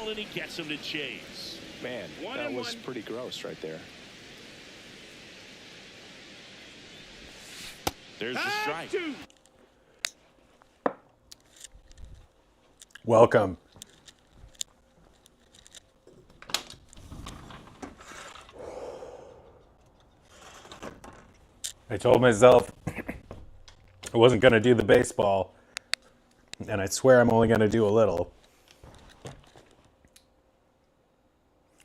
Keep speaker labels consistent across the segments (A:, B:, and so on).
A: And he gets him to chase.
B: Man, that was pretty gross right there.
A: There's the strike.
C: Welcome. I told myself I wasn't going to do the baseball, and I swear I'm only going to do a little.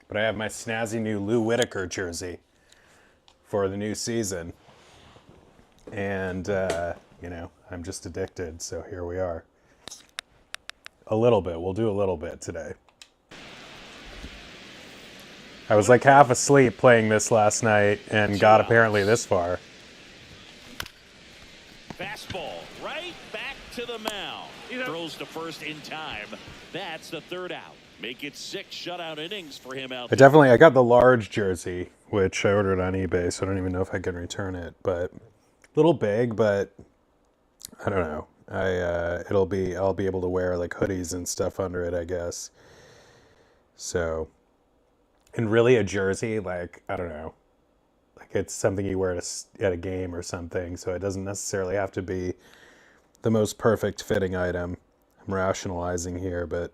C: But I have my snazzy new Lou Whitaker jersey for the new season. And, I'm just addicted, so here we are. A little bit. We'll do a little bit today. I was like half asleep playing this last night and got apparently this far.
A: Fastball right back to the mound. Throws to first in time. That's the third out. Make it 6 shutout innings for him out there.
C: I got the large jersey, which I ordered on eBay, so I don't even know if I can return it. But a little big, but I don't know. I'll be able to wear like hoodies and stuff under it, I guess. So, and really a jersey, like, I don't know. Like it's something you wear at a game or something, so it doesn't necessarily have to be the most perfect fitting item. I'm rationalizing here, but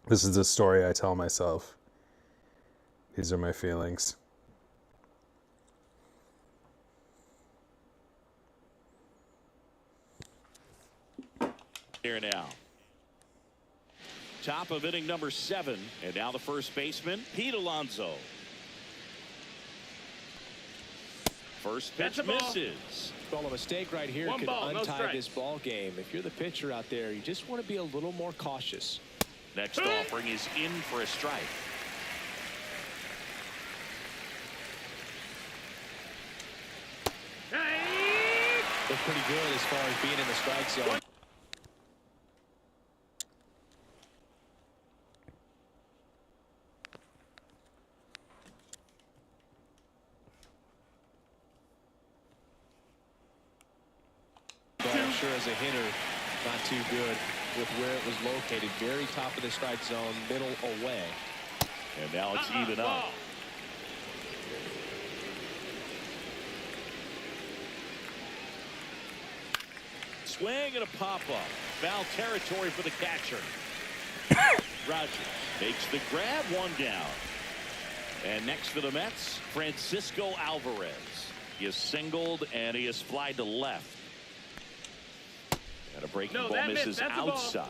C: this is the story I tell myself. These are my feelings.
A: Here now. Top of inning number 7, and now the first baseman, Pete Alonso. First pitch misses.
B: Well, a mistake right here could untie this ball game. If you're the pitcher out there, you just want to be a little more cautious.
A: Next offering is in for a strike.
B: Look pretty good as far as being in the strike zone. I'm sure as a hitter, not too good with where it was located. Very top of the strike zone, middle away.
A: And now it's even up. Swing and a pop-up. Foul territory for the catcher. Rogers makes the grab, 1 down. And next for the Mets, Francisco Alvarez. He is singled and he is flied to left. And a breaking ball misses outside.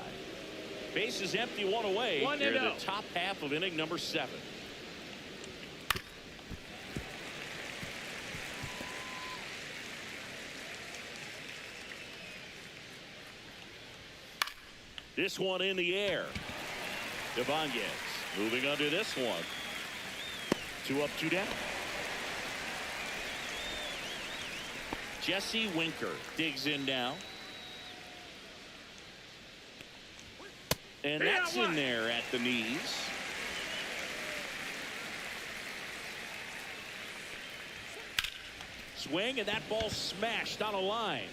A: Base is empty, 1 away. Here in the top half of inning number 7. This one in the air. Ibanez moving under this one. 2 up, 2 down. Jesse Winker digs in now. And that's in there at the knees. Swing, and that ball smashed on a line.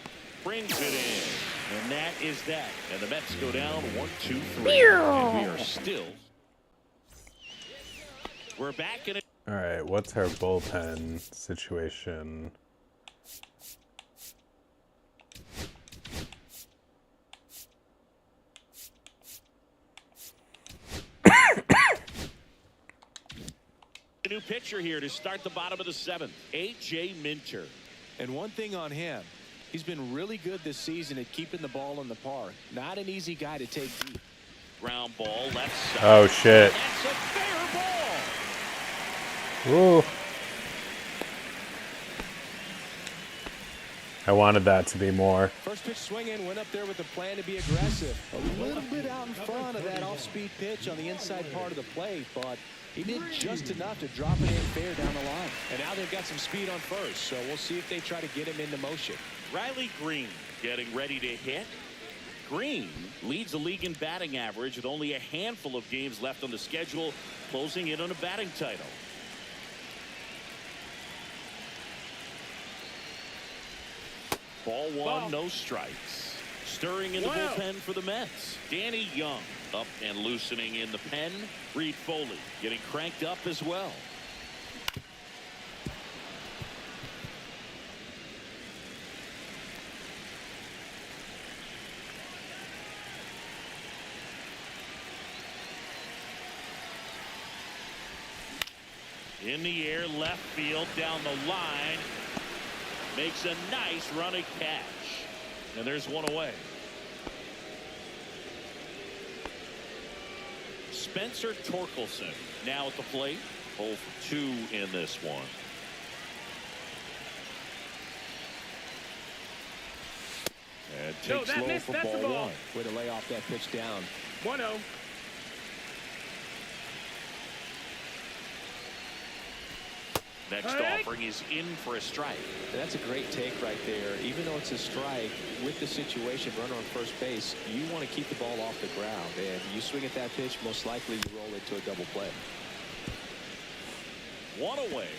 A: Brings it in. And that is that. And the Mets go down 1, 2, 3. And we are still. We're back in it.
C: All right, what's our bullpen situation?
A: A new pitcher here to start the bottom of the 7th, A.J. Minter.
B: And one thing on him, he's been really good this season at keeping the ball in the park. Not an easy guy to take deep.
A: Ground ball, left side.
C: Oh, shit.
A: That's a fair ball.
C: Ooh. I wanted that to be more.
B: First pitch swinging, went up there with a plan to be aggressive. A little bit out in front of that off-speed pitch on the inside part of the plate, but he did just enough to drop it in fair down the line. And now they've got some speed on first, so we'll see if they try to get him into motion.
A: Riley Green getting ready to hit. Green leads the league in batting average with only a handful of games left on the schedule, closing in on a batting title. Ball 1, no strikes. Stirring in the bullpen for the Mets. Danny Young up and loosening in the pen. Reed Foley getting cranked up as well. In the air, left field, down the line. Makes a nice running catch. And there's one away. Spencer Torkelson now at the plate. 0 for 2 in this one. And takes low for ball 1.
B: Way to lay off that pitch down.
D: 1-0.
A: Next offering is in for a strike.
B: That's a great take right there. Even though it's a strike, with the situation, runner on first base, you want to keep the ball off the ground. And you swing at that pitch, most likely you roll into a double play.
A: 1 away.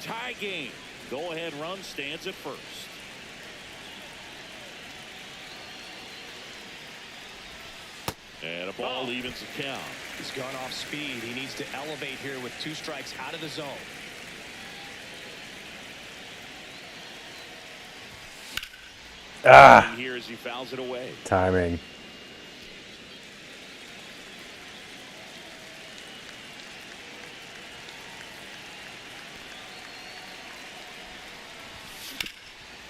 A: Tie game. Go ahead run stands at first. And a ball evens the count.
B: He's gone off speed. He needs to elevate here with 2 strikes out of the zone.
A: Here as he fouls it away.
C: Timing.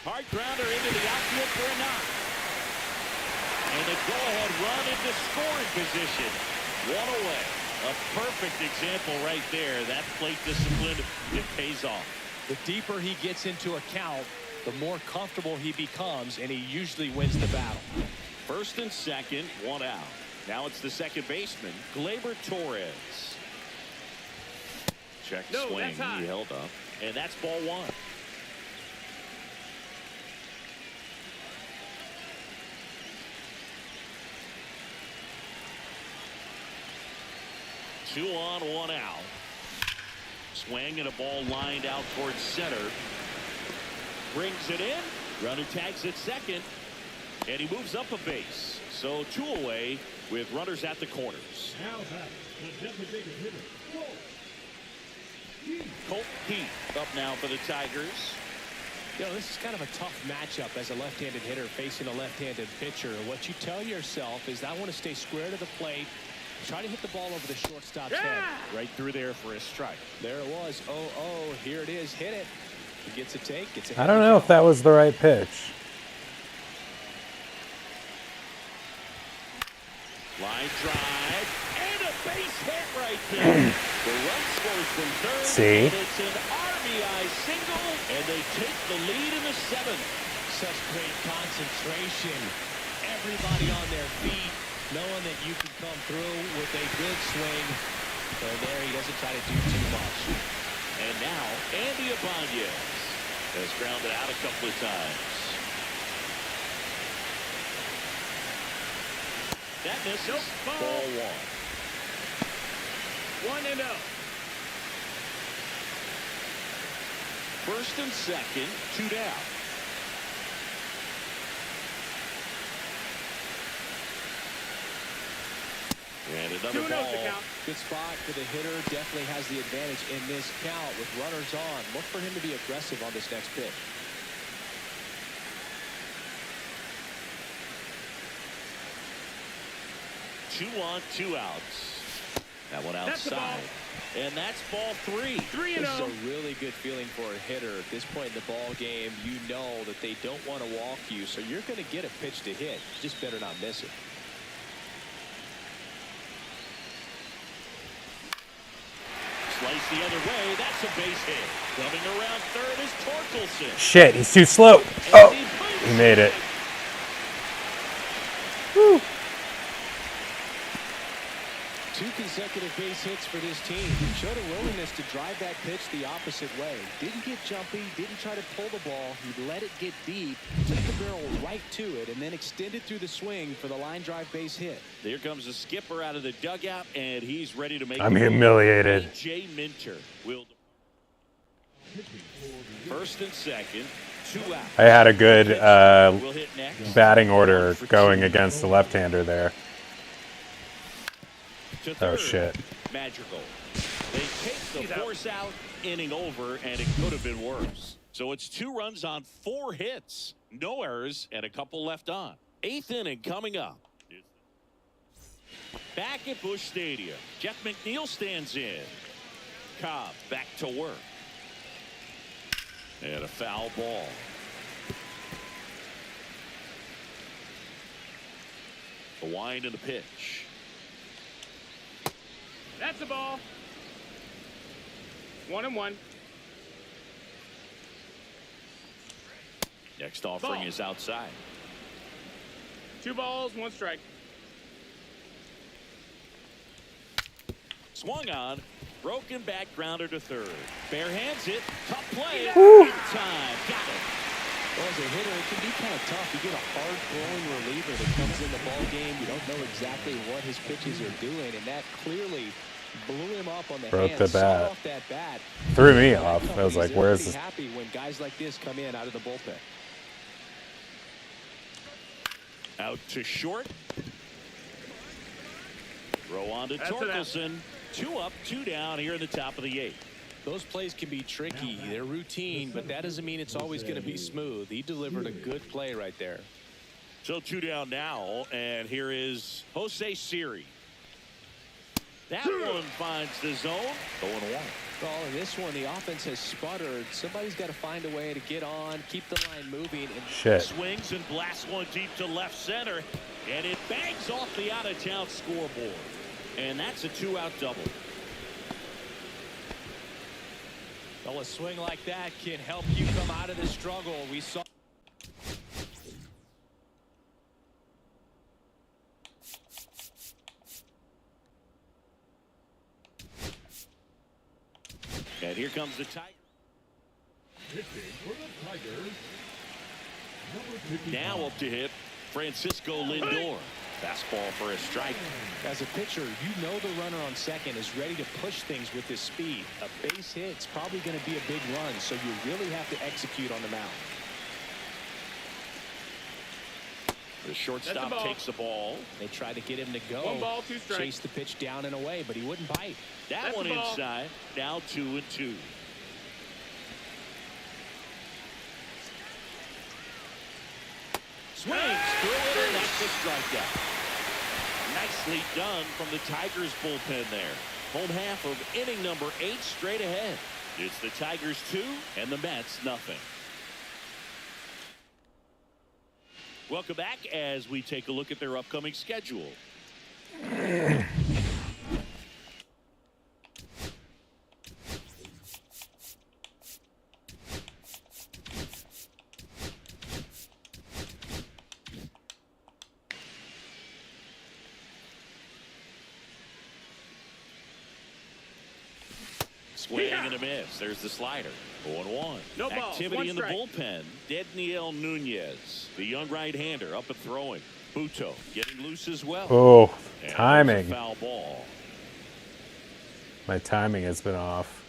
A: Hard grounder into the outfield for a knock. And a go-ahead run into scoring position. 1 away. A perfect example right there. That plate discipline, it pays off.
B: The deeper he gets into a count, the more comfortable he becomes, and he usually wins the battle.
A: First and second, 1 out. Now it's the second baseman, Gleyber Torres. Check swing. He held up. And that's ball 1. Two on, 1 out. Swing and a ball lined out towards center. Brings it in. Runner tags at second. And he moves up a base. So 2 away with runners at the corners.
D: Now the designated hitter.
A: Colt Heath up now for the Tigers.
B: You know, this is kind of a tough matchup as a left-handed hitter facing a left-handed pitcher. What you tell yourself is I want to stay square to the plate. Try to hit the ball over the shortstop's head.
A: Right through there for a strike.
B: There it was. Oh, here it is. Hit it. He gets a take. Gets a
C: I don't know if that was the right pitch.
A: Line drive and a base hit right there. The run scores from third.
C: See?
A: And it's an RBI single, and they take the lead in the 7th.
B: Such great concentration. Everybody on their feet, knowing that you can come through with a good swing. And there he doesn't try to do too much.
A: And now Andy Ibanez has grounded out a couple of times. That misses. Ball 1.
D: 1-0.
A: First and second, 2 down. And another
D: 2-0
A: ball.
D: to count.
B: Good spot for the hitter. Definitely has the advantage in this count with runners on. Look for him to be aggressive on this next pitch.
A: Two on, 2 outs. That one
D: That's the ball.
A: outside. And that's ball 3.
D: 3-0.
B: This is a really good feeling for a hitter. At this point in the ball game, you know that they don't want to walk you, so you're going to get a pitch to hit. You just better not miss it.
A: Slice the other way. That's a base hit. Coming around third is Torkelson.
C: Shit, he's too slow. Oh, he made it. Woo.
B: 2 consecutive base hits for this team. Showed a willingness to drive that pitch the opposite way. Didn't get jumpy, didn't try to pull the ball. He let it get deep, took the barrel right to it, and then extended through the swing for the line drive base hit.
A: There comes the skipper out of the dugout, and he's ready to make
C: I'm
A: the move.
C: humiliated.
A: A.J. Minter will. First and second, 2 out.
C: I had a good
A: We'll hit next.
C: batting order going against the left-hander there.
A: To
C: Oh
A: third.
C: shit.
A: Magical. They take the force out, inning over, and it could have been worse. So it's 2 runs on 4 hits, no errors, and a couple left on. 8th inning coming up. Back at Busch Stadium, Jeff McNeil stands in. Cobb back to work. And a foul ball. The wind and the pitch.
D: That's the ball. 1-1.
A: Next offering
D: Ball.
A: is outside.
D: 2 balls, 1 strike.
A: Swung on. Broken back grounder to third. Bare hands it. Tough play. Big time. Got it.
B: Well, as a hitter, it can be kind of tough. You get a hard-throwing reliever that comes in the ball game. You don't know exactly what his pitches are doing, and that clearly blew him up on the
C: Broke
B: hands.
C: the bat.
B: Off that bat.
C: Threw me off. I was like, where's
B: They're
C: this?
B: pretty happy when guys like this come in out of the bullpen.
A: Out to short. Throw on to
D: That's an out.
A: Torkelson. 2 up, 2 down here in the top of the 8th.
B: Those plays can be tricky. They're routine, but that doesn't mean it's always going to be smooth. He delivered a good play right there.
A: So 2 down now, and here is Jose Siri. That one finds the zone. 0-1.
B: Well, in this one, the offense has sputtered. Somebody's got to find a way to get on, keep the line moving. And
C: Shit.
A: Swings and blasts one deep to left center, and it bangs off the out-of-town scoreboard. And that's a 2-out double.
B: well, a swing like that can help you come out of the struggle. We saw.
A: And here comes the Tiger.
D: Pitching for the Tigers. Number 55.
A: Now up to hit Francisco Lindor. Fastball for a strike.
B: As a pitcher, you know the runner on second is ready to push things with his speed. A base hit's probably going to be a big run, so you really have to execute on the mound.
A: The shortstop
D: That's the ball.
A: takes the ball.
B: They tried to get him to go.
D: 1 ball, 2 strikes.
B: Chase the pitch down and away, but he wouldn't bite.
A: That
D: That's
A: one
D: the ball.
A: inside. Now 2-2. Swings through it, and that's the strikeout. Nicely done from the Tigers bullpen there. Home half of inning number 8 straight ahead. It's the Tigers 2 and the Mets nothing. Welcome back as we take a look at their upcoming schedule. Swing and a miss. There's the slider. 0-1.
D: No balls,
A: Activity
D: 1
A: in the
D: strike.
A: bullpen. Dedniel Nunez, the young right-hander, up and throwing. Buto getting loose as well.
C: Oh,
A: And there's a
C: timing.
A: foul ball.
C: My timing has been off.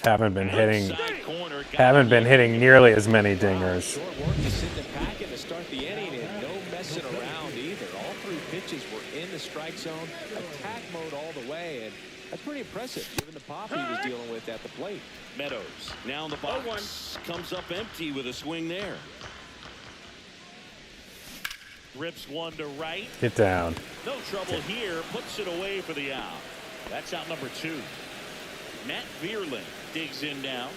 C: Haven't been hitting.
A: Outside corner, got
C: Haven't
A: it.
C: been hitting nearly as many dingers.
B: Short work to sit in the packet to start the inning, and no messing around either. All 3 pitches were in the strike zone, attack mode all the way, and that's pretty impressive given the pop he was dealing with at the plate.
A: Meadows now in the box. Comes up empty with a swing there. Rips one to right.
C: Get down.
A: No trouble here. Puts it away for the out. That's out number 2. Matt Vierland digs in now.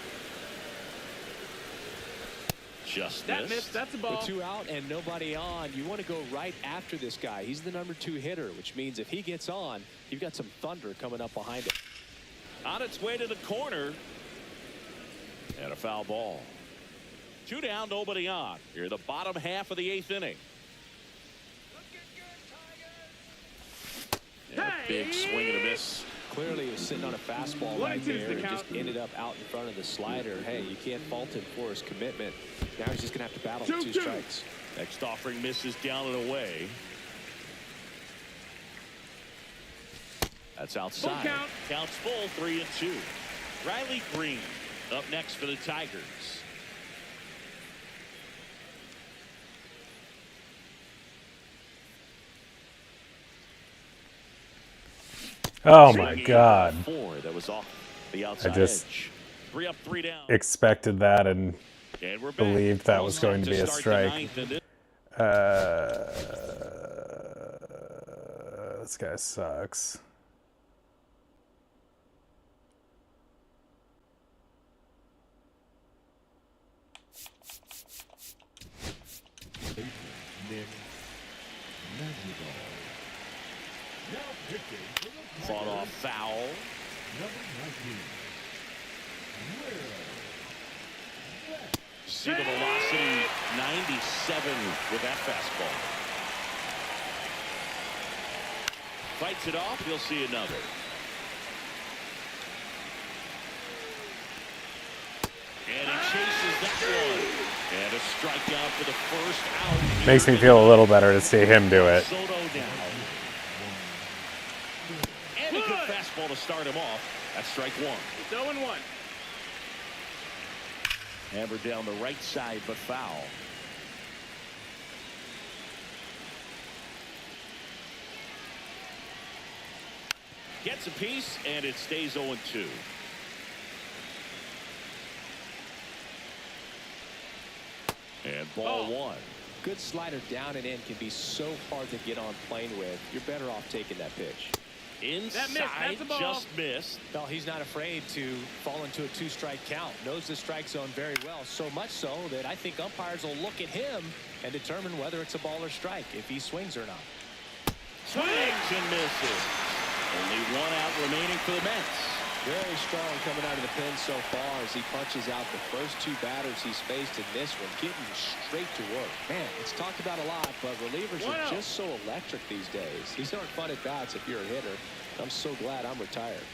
A: Just
D: That
A: missed.
D: missed. That's the ball.
B: With 2 out and nobody on, you want to go right after this guy. He's the number 2 hitter, which means if he gets on, you've got some thunder coming up behind him.
A: On its way to the corner. And a foul ball. 2 down, nobody on. Here the bottom half of the 8th inning. And a big swing and a miss.
B: Clearly, he was sitting on a fastball right
D: 1-2's
B: there
D: the
B: and
D: count.
B: just ended up out in front of the slider. Hey, you can't fault him for his commitment. Now he's just going to have to battle with 2
D: 2-2.
B: strikes.
A: Next offering misses down and away. That's outside.
D: Full count.
A: Counts full, 3-2. Riley Green Up next for the Tigers.
C: Oh my God.
A: 4 that was off the outside
C: just
A: edge. 3 up, 3 down.
C: Expected that and
A: And we're back.
C: believed that
A: All
C: was
A: set
C: going to be a
A: start the
C: strike.
A: ninth, and
C: This guy sucks.
D: Nick Madrigal. Now pitching for the
A: fought
D: Tigers,
A: off foul.
D: number 19.
A: See the velocity, 97 with that fastball. Fights it off, you'll see another. And he chases that one. And a strikeout for the first out.
C: Makes me feel a little better to see him do it.
A: Soto down. And a good fastball to start him off. That's strike 1.
D: It's 0-1.
A: Hammered down the right side, but foul. Gets a piece, and it stays 0-2. And ball 1.
B: Good slider down and in can be so hard to get on plane with. You're better off taking that pitch.
A: Inside,
D: that's the ball.
A: just missed.
B: Well, he's not afraid to fall into a 2-strike count. Knows the strike zone very well. So much so that I think umpires will look at him and determine whether it's a ball or strike, if he swings or not.
A: Swings and misses. Only 1 out remaining for the Mets.
B: Very strong coming out of the pen so far as he punches out the first 2 batters he's faced in this one, getting straight to work. Man, it's talked about a lot, but relievers are just so electric these days. These aren't fun at bats if you're a hitter. I'm so glad I'm retired.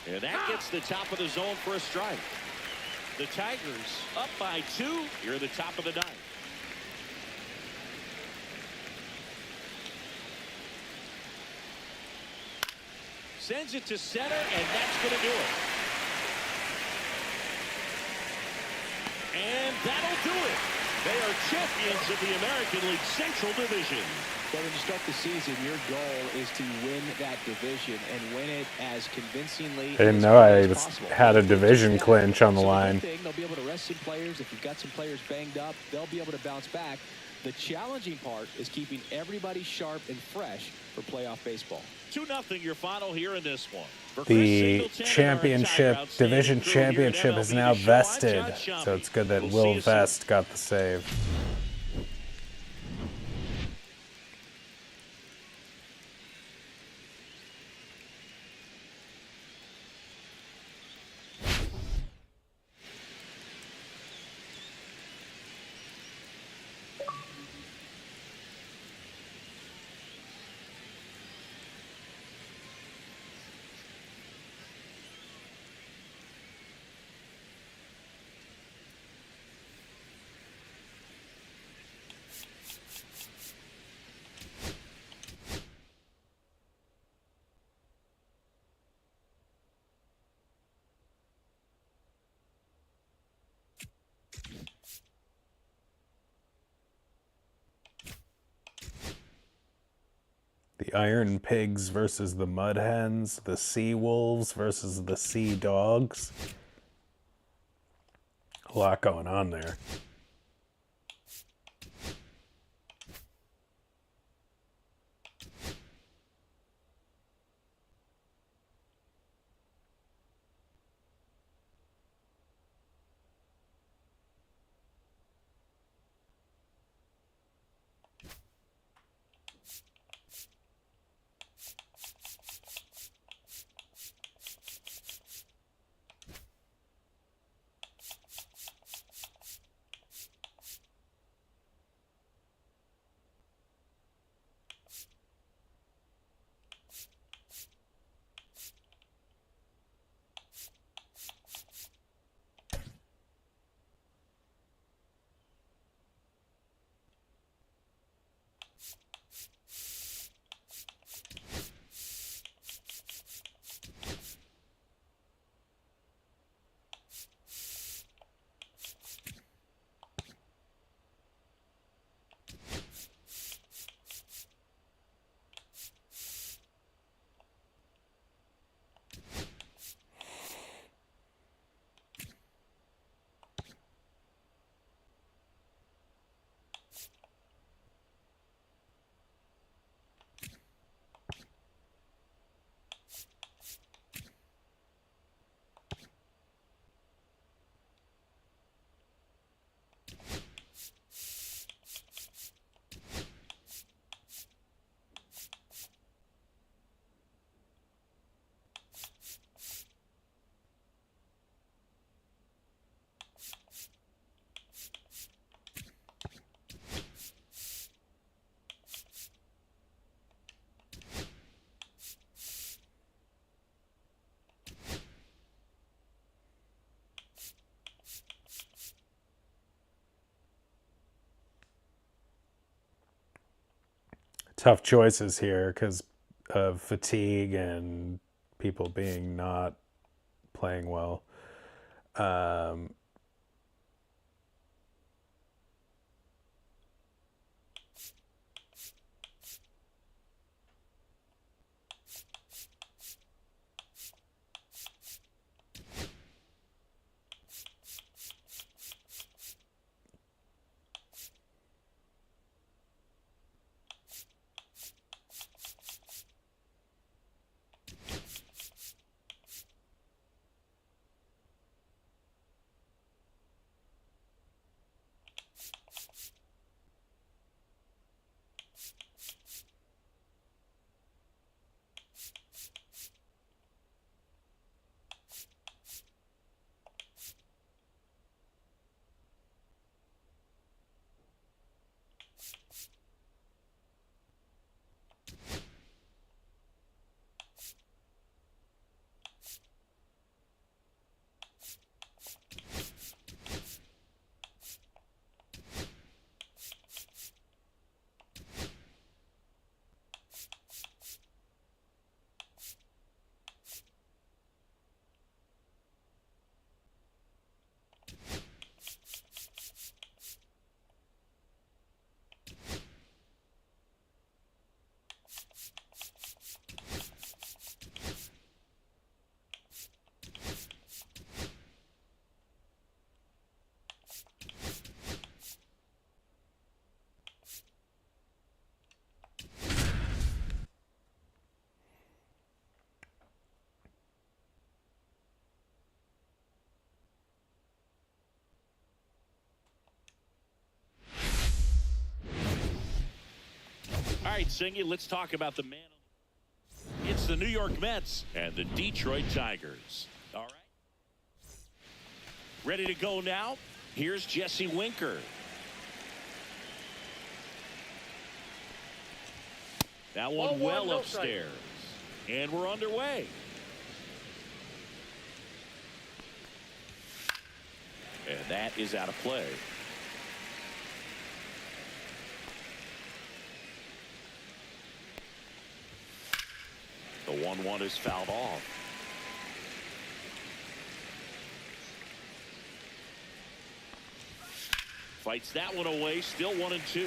A: And that gets the top of the zone for a strike. The Tigers up by 2 here at the top of the 9th. Sends it to center, and that's going to do it. And that'll do it. They are champions of the American League Central Division.
B: But when you start the season, your goal is to win that division and win it as convincingly.
C: I didn't know I had a division clinch on the line.
B: They'll be able to rest some players. If you've got some players banged up, they'll be able to bounce back. The challenging part is keeping everybody sharp and fresh for playoff baseball.
A: 2-0 your final here in this one. For Chris
C: The
A: Singleton and our
C: championship,
A: entire outstanding
C: division
A: crew here at
C: championship is
A: MLB
C: now
A: The Show, I'm
C: vested.
A: John Sciambi.
C: So it's good that
A: We'll see
C: Will
A: you soon.
C: Vest got the save. The Iron Pigs versus the Mud Hens, the Sea Wolves versus the Sea Dogs. A lot going on there. tough choices here because of fatigue and people being not playing well.
A: All right, Singy, let's talk about the man. It's the New York Mets and the Detroit Tigers. All right. Ready to go now? Here's Jesse Winker. That one well upstairs. And we're underway. And that is out of play. The 1-1 is fouled off. Fights that one away, still 1-2.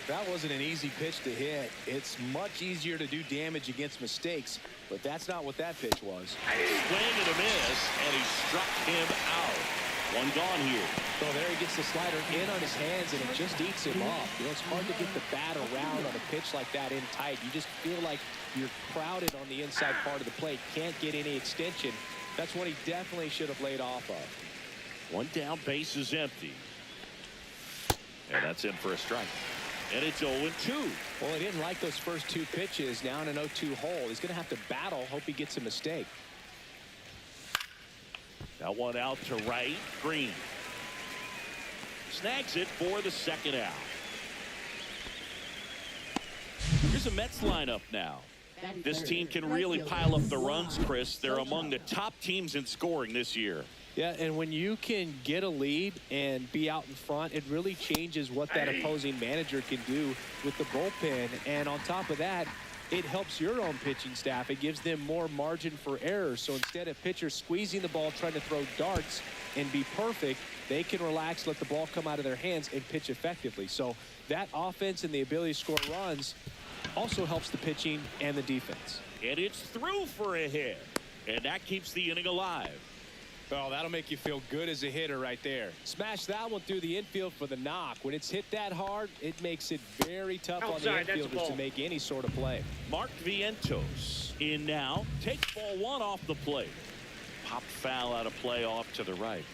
B: That wasn't an easy pitch to hit. It's much easier to do damage against mistakes, but that's not what that pitch was.
A: Swing and a miss, and he struck him out. One gone here.
B: So there he gets the slider in on his hands, and it just eats him up. You know, it's hard to get the bat around on a pitch like that in tight. You just feel like you're crowded on the inside part of the plate. Can't get any extension. That's what he definitely should have laid off of.
A: One down, base is empty. And that's in for a strike. And it's 0-2.
B: Well, he didn't like those first two pitches. Now in an 0-2 hole. He's going to have to battle. Hope he gets a mistake.
A: That one out to right. Green snags it for the second out. Here's a Mets lineup now. This team can really pile up the runs, Chris. They're among the top teams in scoring this year.
B: Yeah, and when you can get a lead and be out in front, it really changes what that opposing manager can do with the bullpen. And on top of that, it helps your own pitching staff. It gives them more margin for error. So instead of pitchers squeezing the ball, trying to throw darts and be perfect, they can relax, let the ball come out of their hands, and pitch effectively. So that offense and the ability to score runs also helps the pitching and the defense.
A: And it's through for a hit. And that keeps the inning alive.
B: Well, that'll make you feel good as a hitter right there. Smash that one through the infield for the knock. When it's hit that hard, it makes it very tough on the infielders to make any sort of play.
A: Mark Vientos in now. Takes ball one off the plate. Popped foul out of play off to the right.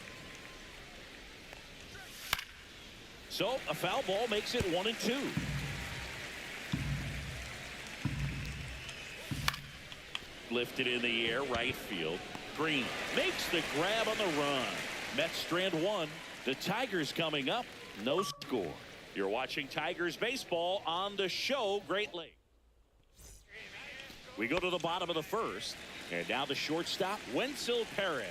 A: So a foul ball makes it 1-2. Lifted in the air, right field. Green makes the grab on the run. Mets strand one. The Tigers coming up. No score. You're watching Tigers baseball on the show Great Lakes. We go to the bottom of the first. And now the shortstop, Wenceel Perez.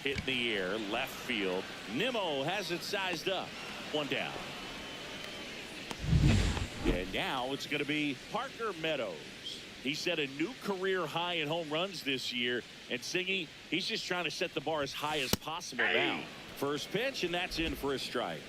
A: Hit in the air, left field. Nimmo has it sized up. One down. And now it's going to be Parker Meadows. He set a new career high in home runs this year. And Singy, he's just trying to set the bar as high as possible now. First pitch, and that's in for a strike.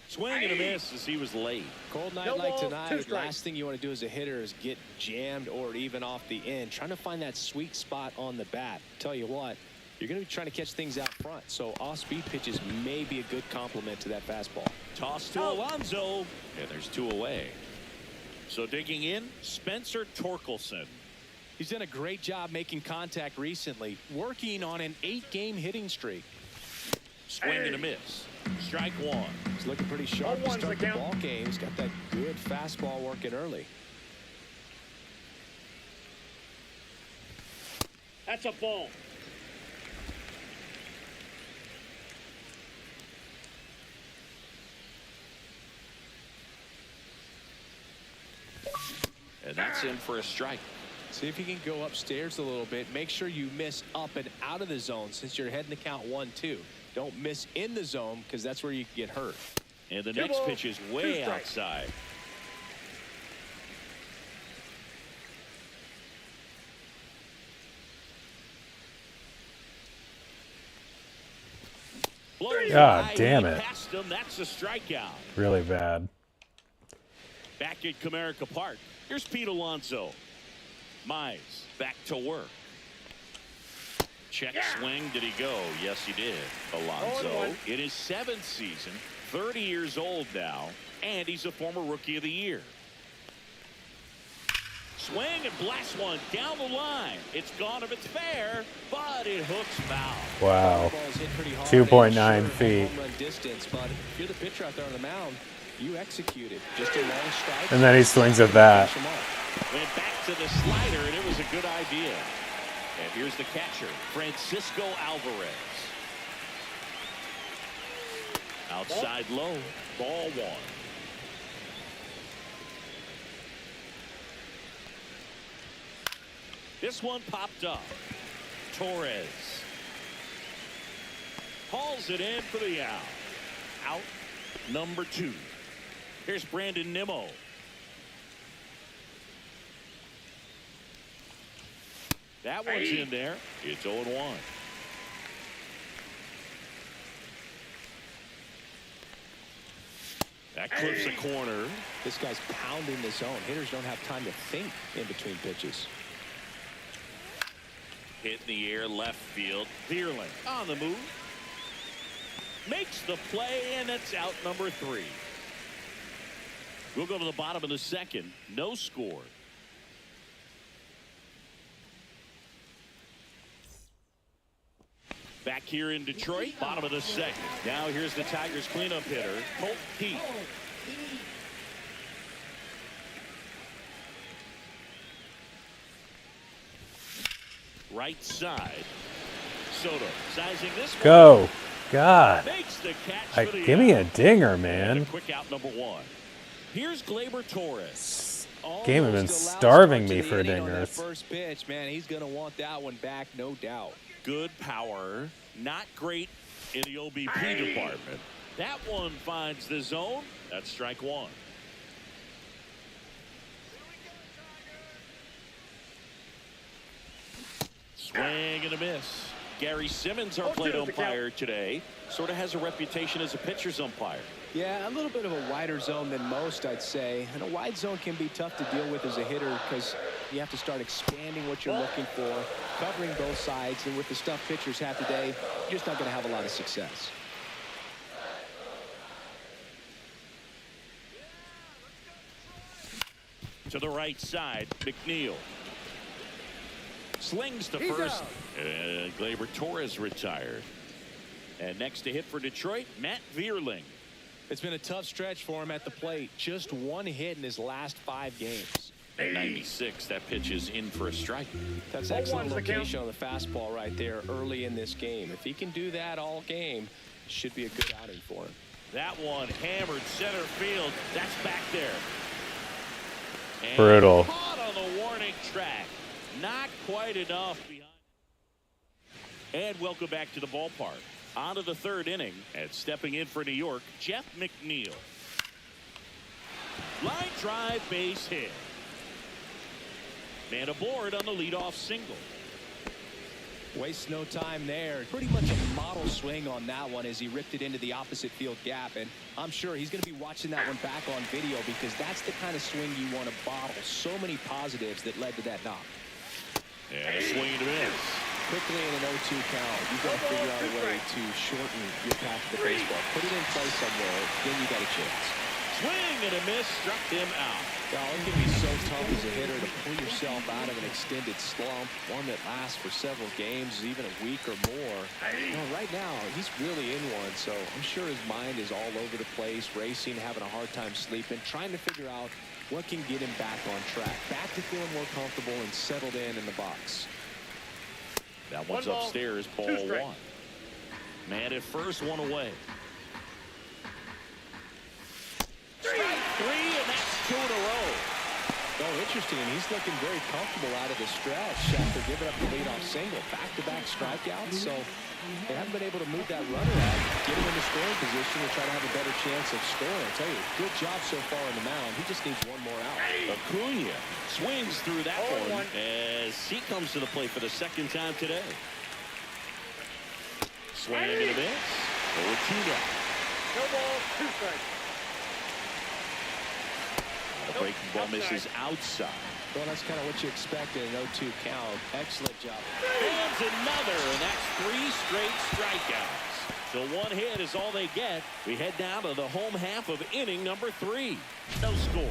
A: Swing and a miss as he was late.
B: Cold night
D: No
B: like
D: ball,
B: tonight,
D: 2 strikes.
B: last thing you want to do as a hitter is get jammed or even off the end. Trying to find that sweet spot on the bat. Tell you what, you're going to be trying to catch things out front. So off-speed pitches may be a good complement to that fastball.
A: Toss to Alonso, and there's 2 away. So digging in, Spencer Torkelson.
B: He's done a great job making contact recently, working on an 8-game hitting streak.
A: Swing and a miss. Strike 1.
B: He's looking pretty sharp to
D: 0-1's
B: start
D: the
B: the
D: count.
B: ball game. He's got that good fastball working early.
D: That's a ball.
A: And that's in for a strike.
B: See if you can go upstairs a little bit. Make sure you miss up and out of the zone since you're heading to count 1-2. Don't miss in the zone because that's where you can get hurt.
A: And the
D: 2
A: next
D: balls,
A: pitch is
D: 2
A: way
D: strikes.
A: outside. Blows
C: God
A: high,
C: damn
A: he
C: it.
A: passed him. That's a strikeout.
C: Really bad.
A: Back at Comerica Park. Here's Pete Alonso. Mize back to work. Check swing. Did he go? Yes, he did. Alonso
D: 0-1.
A: in his 7th season, 30 years old now, and he's a former Rookie of the Year. Swing and blast one down the line. It's gone if it's fair, but it hooks foul.
C: Wow.
B: Ball's hit pretty hard.
C: 2.9
B: and sure,
C: feet.
B: home run distance, but if you're the pitcher out there on the mound, you execute it. Just a long strike.
C: And then he swings at that.
B: Finish him off.
A: Went back to the slider, and it was a good idea. And here's the catcher, Francisco Alvarez. Outside low, ball 1. This one popped up. Torres hauls it in for the out. Out number 2. Here's Brandon Nimmo. That one's in there. It's 0-1. That clips a corner.
B: This guy's pounding the zone. Hitters don't have time to think in between pitches.
A: Hit in the air, left field. Vierling on the move. Makes the play, and it's out number 3. We'll go to the bottom of the 2nd. No score. Back here in Detroit, bottom of the 2nd. Now here's the Tigers cleanup hitter, Colt Pete. Right side. Soto sizing this one.
C: Go. God.
A: Makes the catch
C: Like,
A: for the
C: give me
A: out.
C: a dinger,
A: And a
C: man.
A: quick out number 1. Here's Gleyber Torres.
C: Game has been
B: Almost allowed
C: starving
B: start to
C: me
B: the
C: for
B: inning on that
C: dingers.
B: first pitch, man, he's going to want that one back, no doubt.
A: Good power. Not great in the OBP department. That one finds the zone. That's strike 1. Swing and a miss. Gary Simmons, our plate umpire today, sort of has a reputation as a pitcher's umpire.
B: Yeah, a little bit of a wider zone than most, I'd say. And a wide zone can be tough to deal with as a hitter because you have to start expanding what you're looking for, covering both sides. And with the stuff pitchers have today, you're just not going to have a lot of success.
A: To the right side, McNeil. Slings to first. And Gleyber Torres retired. And next to hit for Detroit, Matt Vierling.
B: It's been a tough stretch for him at the plate. Just one hit in his last 5 games.
A: At 96, that pitch is in for a strike.
B: That's excellent location on the fastball right there early in this game. If he can do that all game, it should be a good outing for him.
A: That one hammered center field. That's back there. And
C: Brutal.
A: caught on the warning track. Not quite enough behind. And welcome back to the ballpark. On to the third inning, and stepping in for New York, Jeff McNeil. Line drive, base hit. Man aboard on the leadoff single.
B: Waste no time there. Pretty much a model swing on that one as he ripped it into the opposite field gap. And I'm sure he's going to be watching that one back on video because that's the kind of swing you want to bottle. So many positives that led to that knock.
A: And a swing and a miss.
B: Quickly in an 0-2 count, you've got to figure out a way to shorten your path to the baseball. Put it in play somewhere, then you got a chance.
A: Swing and a miss, struck him out.
B: Well, it can be so tough as a hitter to pull yourself out of an extended slump, one that lasts for several games, even a week or more. Well, right now, he's really in one, so I'm sure his mind is all over the place, racing, having a hard time sleeping, trying to figure out what can get him back on track, back to feeling more comfortable and settled in the box.
A: That one's upstairs, ball one. Man at first, one away. Strike three, and that's two in a row.
B: Oh, interesting. He's looking very comfortable out of the stretch after giving up the leadoff single. Back-to-back strikeouts, so they haven't been able to move that runner out, get him in the scoring position to try to have a better chance of scoring. I tell you, good job so far on the mound. He just needs one more out.
A: Acuna swings through that one as he comes to the plate for the second time today. Swing and a miss. 0-2 down.
D: No ball, 2 strikes.
A: The breaking ball misses outside.
B: Well, that's kind of what you expect in an 0-2 count. Excellent job.
A: Fans another, and that's 3 straight strikeouts. So one hit is all they get. We head down to the home half of inning number 3. No score.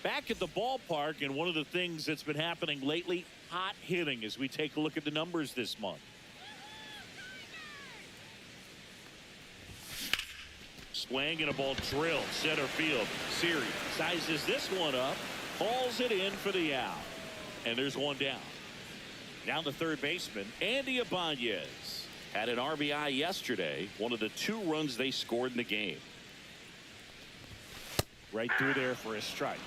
A: Back at the ballpark, and one of the things that's been happening lately, hot hitting as we take a look at the numbers this month. Swing and a ball drilled center field. Siri sizes this one up, hauls it in for the out, and there's one down. Now the third baseman, Andy Ibanez, had an RBI yesterday, one of the 2 runs they scored in the game. Right through there for a strike.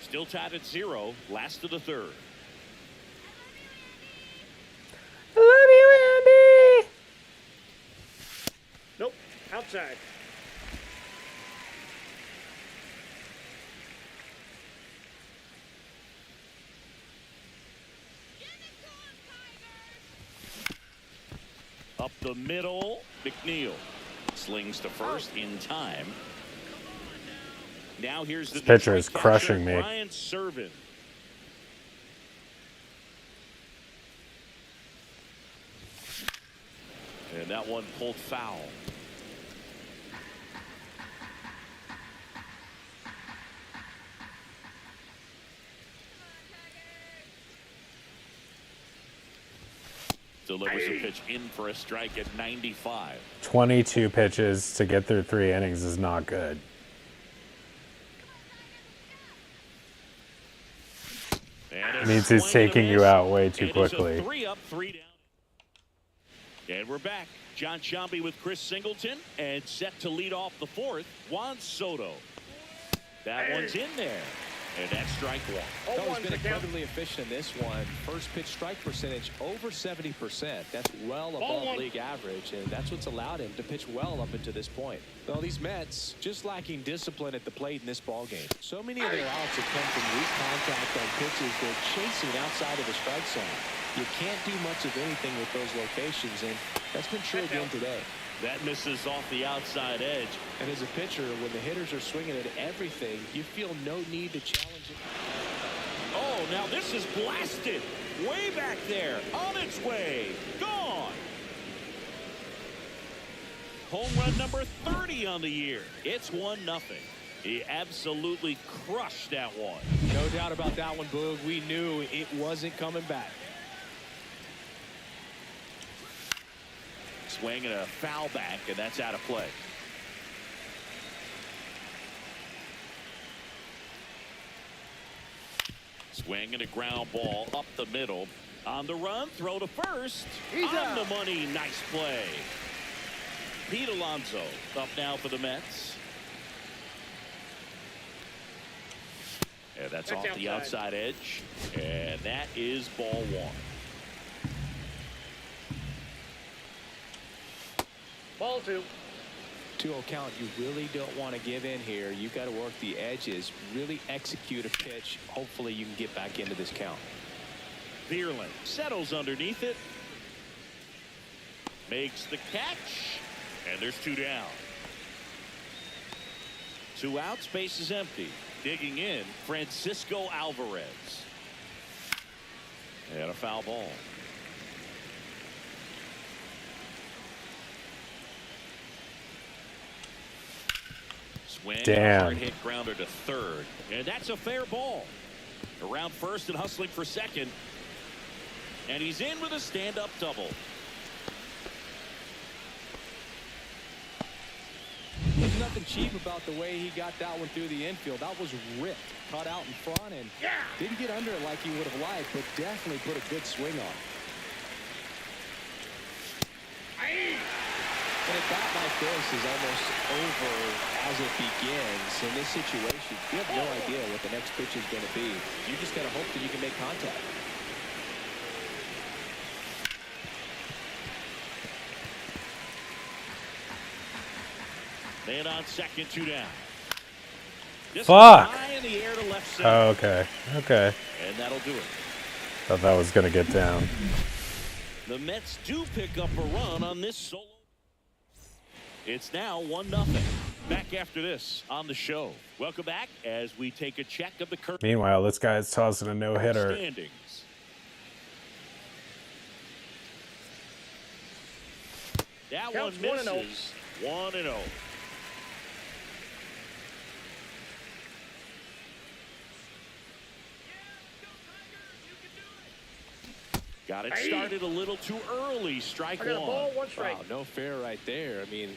A: Still tied at 0, last of the third.
C: I love you, Andy.
D: Nope, outside.
A: Up the middle, McNeil slings to first in time. Now here's the
C: This pitcher is
A: Detroit
C: crushing
A: catcher,
C: me.
A: Ryan Serven. And that one pulled foul. Delivers a pitch in for a strike at 95.
C: 22 pitches to get through 3 innings is not good.
A: And a
C: Means he's
A: swing and a
C: taking you
A: miss.
C: out way too
A: It is a
C: quickly.
A: 3 up, 3 down. And we're back. John Sciambi with Chris Singleton, and set to lead off the 4th, Juan Soto. That one's in there, and that's strike 1.
B: Oh, he's been incredibly efficient in this one. First pitch strike percentage over 70%. That's well above league average, and that's what's allowed him to pitch well up until this point. Well, these Mets just lacking discipline at the plate in this ballgame. So many of their outs have come from weak contact on pitches they're chasing outside of the strike zone. You can't do much of anything with those locations, and that's been true again today.
A: That misses off the outside edge.
B: And as a pitcher, when the hitters are swinging at everything, you feel no need to challenge it.
A: Oh, now this is blasted. Way back there. On its way. Gone. Home run number 30 on the year. It's 1-0. He absolutely crushed that one.
B: No doubt about that one, Boog. We knew it wasn't coming back.
A: Swing and a foul back, and that's out of play. Swing and a ground ball up the middle. On the run, throw to first.
D: He's
A: on
D: out.
A: the money, nice play. Pete Alonso up now for the Mets. And that's off the outside edge. And that is ball one.
D: Ball two.
B: 2-0 count. You really don't want to give in here. You've got to work the edges, really execute a pitch. Hopefully you can get back into this count.
A: Bierlin settles underneath it. Makes the catch. And there's two down. 2 outs, base is empty. Digging in, Francisco Alvarez. And a foul ball. Swing.
C: Damn.
A: Hard hit grounder to third. And that's a fair ball. Around first and hustling for second. And he's in with a stand-up double.
B: There's nothing cheap about the way he got that one through the infield. That was ripped, caught out in front, and didn't get under it like he would have liked, but definitely put a good swing on. And a bat like this is almost over as it begins. In this situation, you have no idea what the next pitch is going to be. You just got to hope that you can make contact.
A: Man on second, 2 down. This
C: Fuck.
A: high in the air to left center.
C: Oh, okay. Okay.
A: And that'll do it.
C: Thought that was gonna get down.
A: The Mets do pick up a run on this solo. It's now 1-0. Back after this on the show. Welcome back as we take a check of the current
C: Meanwhile, this guy's tossing a no-hitter.
A: standings. That
D: Counts
A: one
D: 1-0.
A: misses. 1-0. Got it started a little too early. Strike
D: I got a
A: one.
D: ball, 1 strike.
B: Wow, no fair right there. I mean,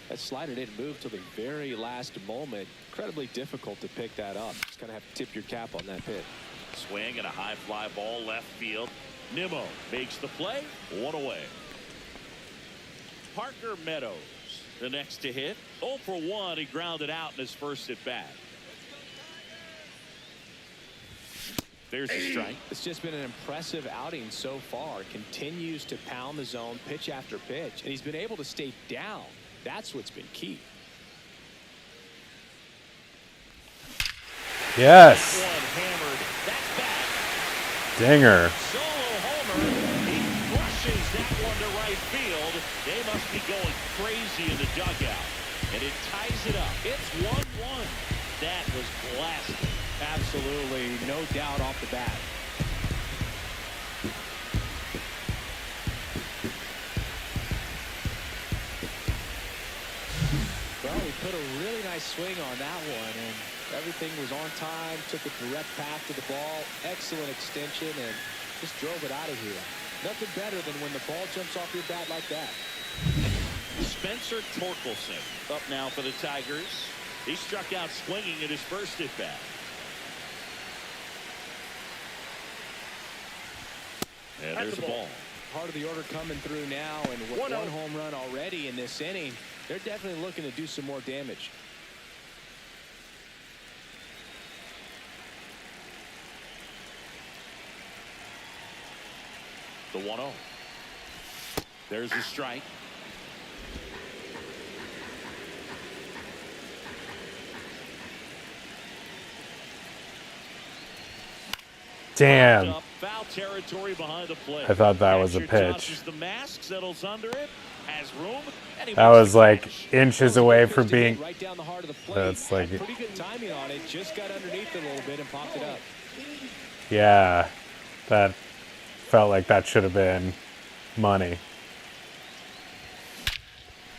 B: that slider didn't move till the very last moment. Incredibly difficult to pick that up. Just kind of have to tip your cap on that pitch.
A: Swing and a high fly ball left field. Nimmo makes the play. 1 away. Parker Meadows, the next to hit. 0 for 1. He grounded out in his first at bat. There's a strike.
B: It's just been an impressive outing so far. Continues to pound the zone pitch after pitch, and he's been able to stay down. That's what's been key.
C: Yes.
A: One hammered. That's back.
C: Dinger.
A: Solo homer. He crushes that one to right field. They must be going crazy in the dugout. And it ties it up. It's 1-1. That was blasted.
B: Absolutely, no doubt off the bat. Well, he put a really nice swing on that one, and everything was on time, took a direct path to the ball, excellent extension, and just drove it out of here. Nothing better than when the ball jumps off your bat like that.
A: Spencer Torkelson up now for the Tigers. He struck out swinging at his first at bat. And there's the ball.
B: Part of the order coming through now, and with 1 home run already in this inning, they're definitely looking to do some more damage.
A: The 1-0. There's a strike.
C: Damn.
A: Up, foul territory behind the plate.
C: I thought that was a
A: Catcher
C: pitch.
A: tosses the mask, settles under it, has room, and he
C: That
A: makes
C: was
A: the
C: like
A: catch.
C: inches away from being.
B: right down the heart of the plate.
C: That's like.
B: Pretty good timing on it. Just got underneath it a little bit and popped it up.
C: Yeah. That felt like that should have been money.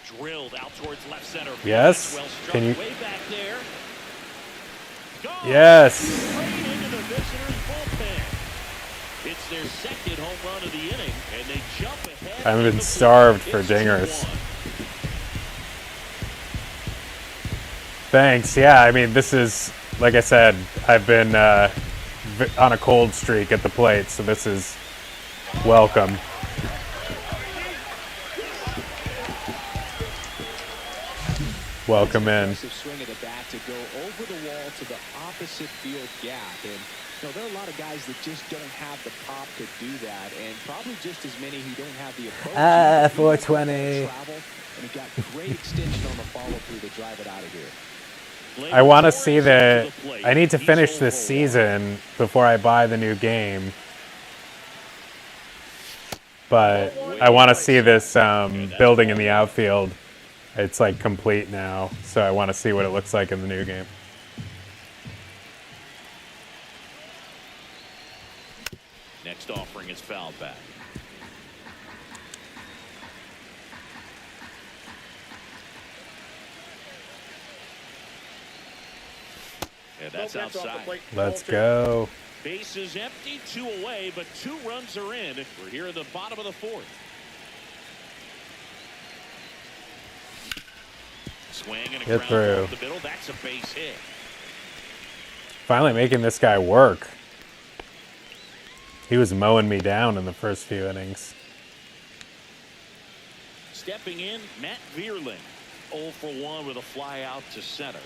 A: Drilled out towards left center.
C: Yes?
A: Well struck
C: Can you-
A: way back there. Gone.
C: Yes.
A: Straight into the visitors' bullpen. It's their second home run of the inning, and they jump ahead.
C: I've been
A: in the
C: starved
A: fourth.
C: for
A: It's
C: dingers.
A: 2-1.
C: Thanks. Yeah, I mean, this is, like I said, I've been on a cold streak at the plate, so this is Welcome. Welcome in.
B: Aggressive swing of the bat to go over the wall to the opposite field gap. And there are a lot of guys that just don't have the pop to do that, and probably just as many who don't have the approach.
C: 420.
B: Travel, and he got great extension on the follow through to drive it out of here.
C: I want to see the. I need to finish this season before I buy the new game. But I want to see this building in the outfield. It's like complete now, so I want to see what it looks like in the new game.
A: Next offering is fouled back. And that's outside.
C: Let's go.
A: Base is empty, 2 away, but 2 runs are in. We're here at the bottom of the 4th. Swing and a
C: Get
A: ground
C: through.
A: ball up the middle. That's a base hit.
C: Finally making this guy work. He was mowing me down in the first few innings.
A: Stepping in, Matt Vierling. 0 for 1 with a fly out to center.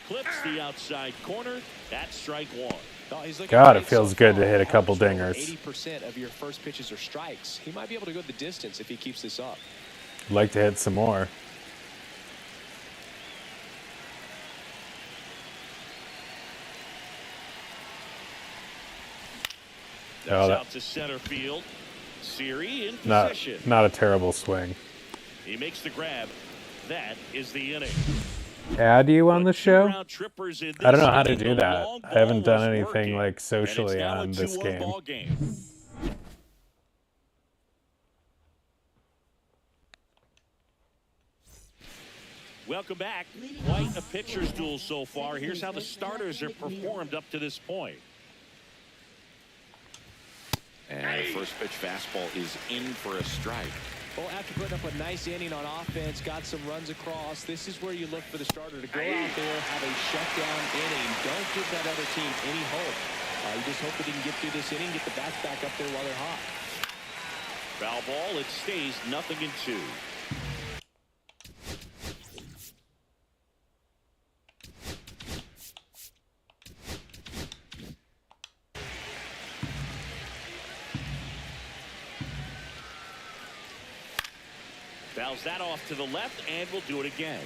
A: Clips the outside corner. That's strike 1.
C: God, it feels good to hit a couple dingers.
B: 80% of your first pitches are strikes. He might be able to go the distance if he keeps this up.
C: I'd like to hit some more.
A: That's
C: Oh,
A: out to center field. Siri in
C: Not
A: position.
C: a terrible swing.
A: He makes the grab. That is the inning.
C: Add you on the show?
A: Two-round trippers in
C: I don't know
A: this
C: how to
A: inning.
C: do
A: The
C: that.
A: long
C: I haven't
A: ball
C: done
A: was
C: anything
A: working.
C: like socially
A: And
C: on
A: it's now a
C: this
A: 2-1
C: game.
A: ball game. Welcome back. Quite a pitcher's duel so far. Here's how the starters have performed up to this point. And the first pitch fastball is in for a strike.
B: Well, after putting up a nice inning on offense, got some runs across, this is where you look for the starter to go out there, have a shutdown inning. Don't give that other team any hope. You just hope that he can get through this inning, get the bats back up there while they're hot.
A: Foul ball. It stays 0-2. Fouls that off to the left, and we'll do it again.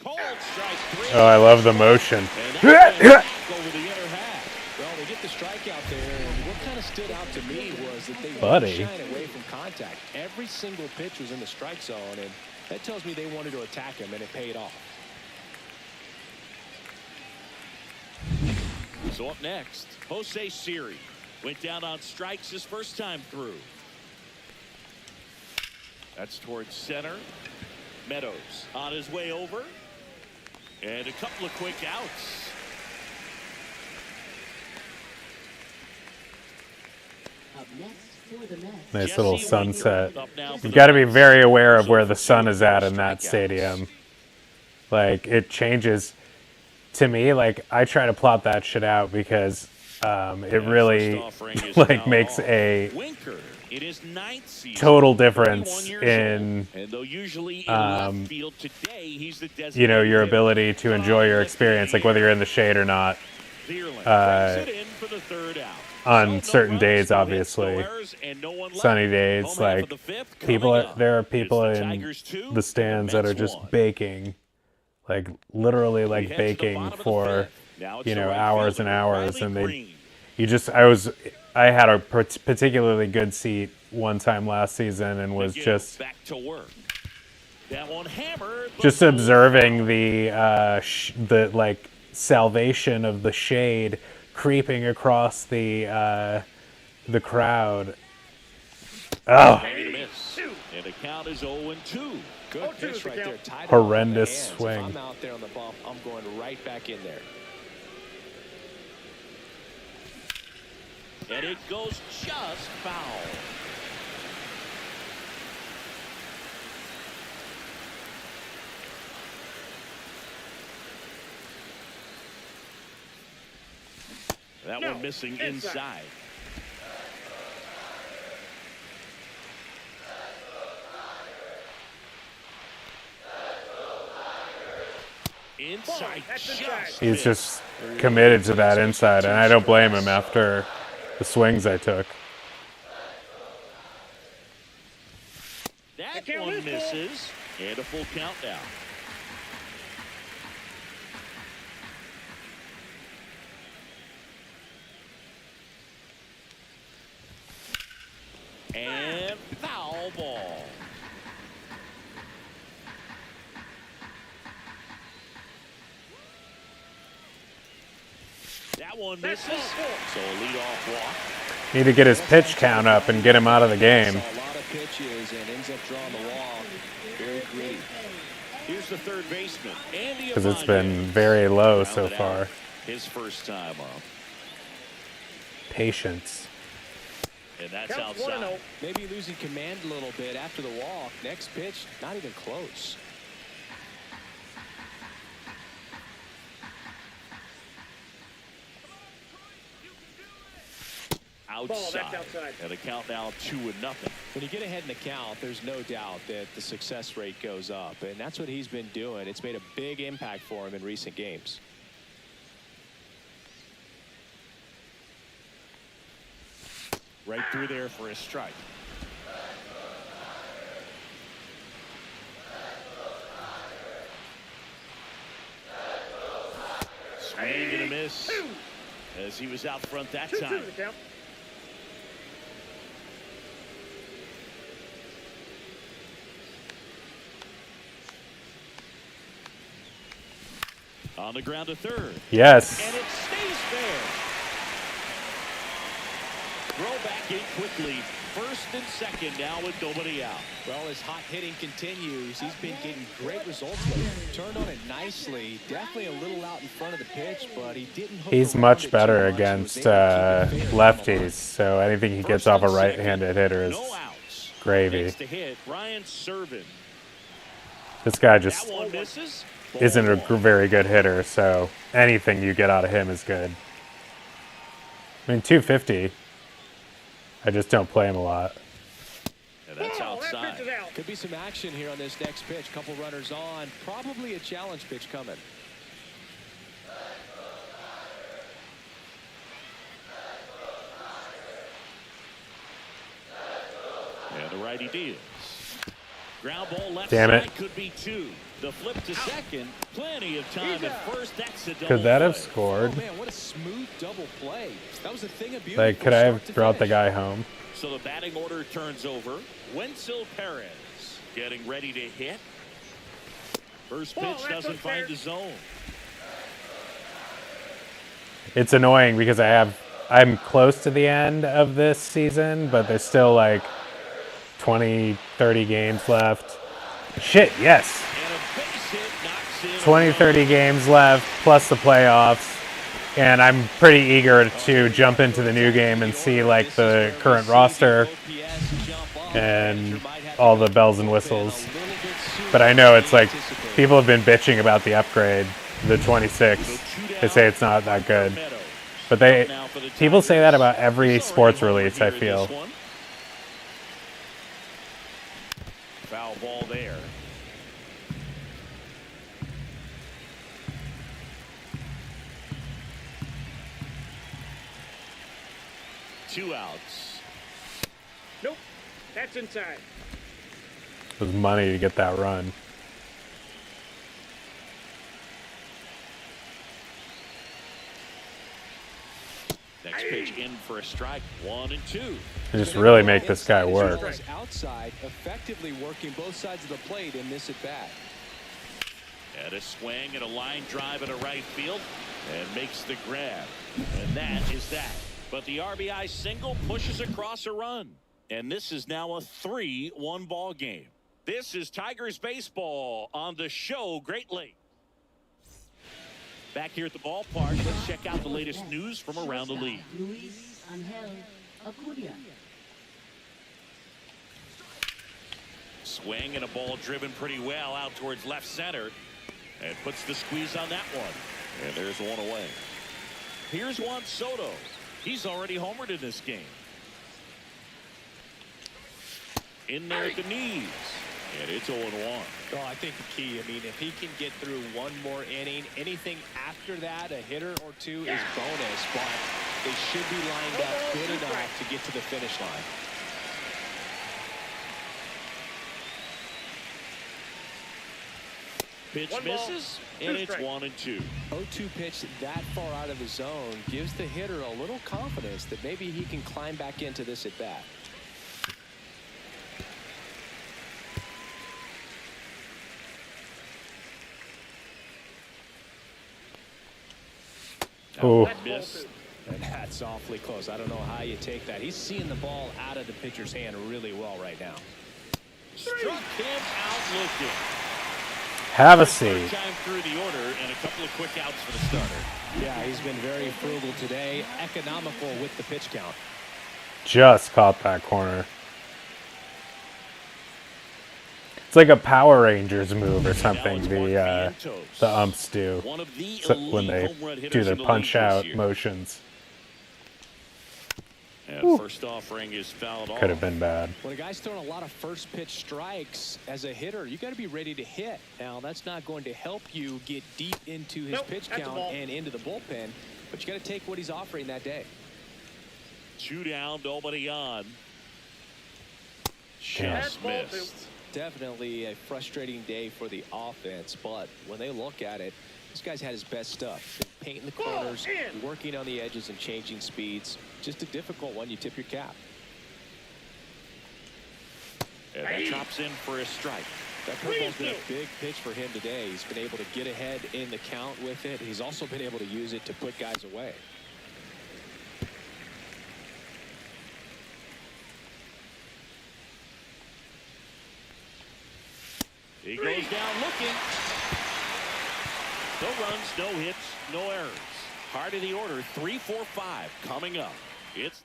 A: Cold strike 3.
C: Oh, I love the motion.
A: And that's over the inner half.
B: Well, they get the strikeout there, and what kind of stood out to me was that they
C: Buddy.
B: weren't shying away from contact. Every single pitch was in the strike zone, and that tells me they wanted to attack him, and it paid off.
A: So up next, Jose Siri. Went down on strikes his first time through. That's towards center. Meadows on his way over. And a couple of quick outs.
E: Up next for the Mets.
C: Nice little
A: Jesse
C: sunset.
A: Winker up now for
C: You've
A: the
C: got to be
A: Mets.
C: very aware of where the
A: So
C: sun is at
A: 4
C: in that
A: strikeouts.
C: stadium. Like, it changes. To me, like, I try to plot that shit out because it really,
A: First offering is
C: like,
A: now
C: makes
A: off.
C: a
A: Winker in his 9th season.
C: total
A: 31
C: difference
A: years
C: in,
A: old. And though usually in left field today, he's the
C: you know, your
A: designated
C: ability to enjoy your experience, like whether you're in the shade or not.
A: Vierling brings it in for the third out.
C: on
A: So no
C: certain
A: runs,
C: days,
A: no hits,
C: obviously.
A: no errors, and no one left.
C: Sunny days,
A: Home half
C: like,
A: of the fifth
C: people
A: coming
C: are,
A: up.
C: there are
A: It's
C: people
A: the
C: in
A: Tigers 2,
C: the stands that are
A: Mets
C: just
A: 1.
C: baking, like literally like
A: We head to the
C: baking
A: bottom of the
C: for,
A: fifth. Now it's
C: you
A: the
C: know,
A: right
C: hours and
A: fielder,
C: hours,
A: Riley
C: and they,
A: Green.
C: you just, I had a particularly good seat one time last season and was
A: Again,
C: just
A: back to work. That one hammered. but
C: just
A: no
C: observing the like salvation of the shade creeping across the crowd. Oh,
A: Swing and a miss. And the count is 0-2.
B: Good pitch right there. Tied it
C: Horrendous
B: off in the hands.
C: swing.
B: If I'm out there on the bump, I'm going right back in there.
A: And it goes just foul. That
D: No,
A: one missing
D: inside.
A: Inside,
D: That's inside.
A: just
C: He's
A: missed.
C: just committed to that inside, and I don't blame him after the swings I took.
A: That
D: count
A: one
D: is full.
A: misses, and a full count now. And foul ball. That one misses. So a leadoff walk.
C: Need to get his pitch count up and get him out of the game.
B: Saw a lot of pitches and ends up drawing the walk. Very gritty.
A: Here's the third baseman, Andy
C: Because it's
A: Ibanez.
C: been very low so
A: Grounded
C: far.
A: out his first time up.
C: Patience.
A: And that's
D: Counts
A: outside.
D: 1-0.
B: Maybe losing command a little bit after the walk. Next pitch, not even close.
D: Ball, that's
A: Outside.
D: outside.
A: And the count now 2-0.
B: When you get ahead in the count, there's no doubt that the success rate goes up. And that's what he's been doing. It's made a big impact for him in recent games.
A: Right through there for a strike. Swing and a miss. As he was out front that
D: 2-2
A: time.
D: the count.
A: On the ground to third.
C: Yes.
A: And it stays there. Throw back in quickly. First and second now with nobody out.
B: Well, as hot hitting continues, he's been getting great results lately. Turned on it nicely. Definitely a little out in front of the pitch, but he didn't hook
C: He's
B: around
C: much
B: it
C: better
B: too much. He was
C: against
B: able to keep it fair down the line.
C: lefties, so anything he gets
A: First
C: off a
A: and second.
C: right-handed hitter is
A: No outs.
C: gravy.
A: Next to hit, Ryan Servin.
C: This guy
A: That
C: just
A: one misses.
C: isn't a
A: Ball.
C: very good hitter, so anything you get out of him is good. I mean, 250. I just don't play him a lot.
A: And that's
D: Ball, that
A: outside.
D: pitch is out.
B: Could be some action here on this next pitch. Couple runners on. Probably a challenge pitch coming.
A: And the righty deals. Ground ball left
C: Damn it.
A: side could be two. The flip to second. Plenty of time at first. That's a double
C: Could that have
A: play.
C: scored?
B: Oh, man, what a smooth double play. That was a thing of beauty.
C: Like,
B: from
C: could I
B: start
C: have
B: to
C: brought the
B: finish.
C: guy home?
A: So the batting order turns over. Wenzel Perez getting ready to hit. First
D: Ball,
A: pitch
D: that's
A: doesn't
D: unfair.
A: find the zone.
C: It's annoying because I'm close to the end of this season, but there's still like 20, 30 games left. Shit, yes.
A: And a base hit knocks in.
C: 20, 30 games left, plus the playoffs. And I'm pretty eager to jump into the new game and see like the current roster and all the bells and whistles. But I know it's like people have been bitching about the upgrade, the 26. They say it's not that good. But people say that about every sports release, I feel.
A: Foul ball there. Two outs.
D: Nope. That's inside.
C: It was money to get that run.
A: Next pitch in for a strike. 1-2.
C: And just really make this guy work.
B: Outside, effectively working both sides of the plate in this at bat.
A: And a swing and a line drive into right field and makes the grab. And that is that. But the RBI single pushes across a run. And this is now a 3-1 ball game. This is Tigers baseball on the show Great Lake. Back here at the ballpark, let's check out the latest news from around the league.
E: Luis Angel Acuña.
A: Swing and a ball driven pretty well out towards left center. And puts the squeeze on that one. And there's one away. Here's Juan Soto. He's already homered in this game. In there at the knees. And it's 0-1.
B: Oh, I think the key, I mean, if he can get through one more inning, anything after that, a hitter or two is bonus, but they should be lined up good enough to get to the finish line.
A: Pitch misses, and it's 1-2.
B: 0-2 pitch that far out of the zone gives the hitter a little confidence that maybe he can climb back into this at bat.
C: Oh,
A: Missed.
B: And that's awfully close. I don't know how you take that. He's seeing the ball out of the pitcher's hand really well right now.
A: Struck him out looking.
C: have a
A: Third
C: seat.
A: time through the order and a couple of quick outs for the starter.
B: Yeah, he's been very frugal today, economical with the pitch count.
C: Just caught that corner. It's like a Power Rangers move or something. The umps do
A: One of the
C: when
A: elite
C: they
A: home run
C: do
A: hitters
C: the
A: in the
C: punch
A: league this
C: out
A: year.
C: motions.
A: And first offering is fouled off.
C: Could have been bad.
B: When a guy's throwing a lot of first pitch strikes as a hitter, you got to be ready to hit. Now, that's not going to help you get deep into his pitch
D: that's a
B: count
D: ball.
B: and into the bullpen, but you got to take what he's offering that day.
A: 2 down, nobody on.
C: Damn.
A: Just
D: Ball two.
A: missed.
B: Definitely a frustrating day for the offense, but when they look at it, this guy's had his best stuff. Painting the corners,
D: in.
B: working on the edges and changing speeds. Just a difficult one. You tip your cap.
A: And that drops in for a strike.
B: That curveball's been a big pitch for him today. He's been able to get ahead in the count with it. He's also been able to use it to put guys away.
A: He goes down looking. No runs, no hits, no errors. Heart of the order, 3, 4, 5 coming up. It's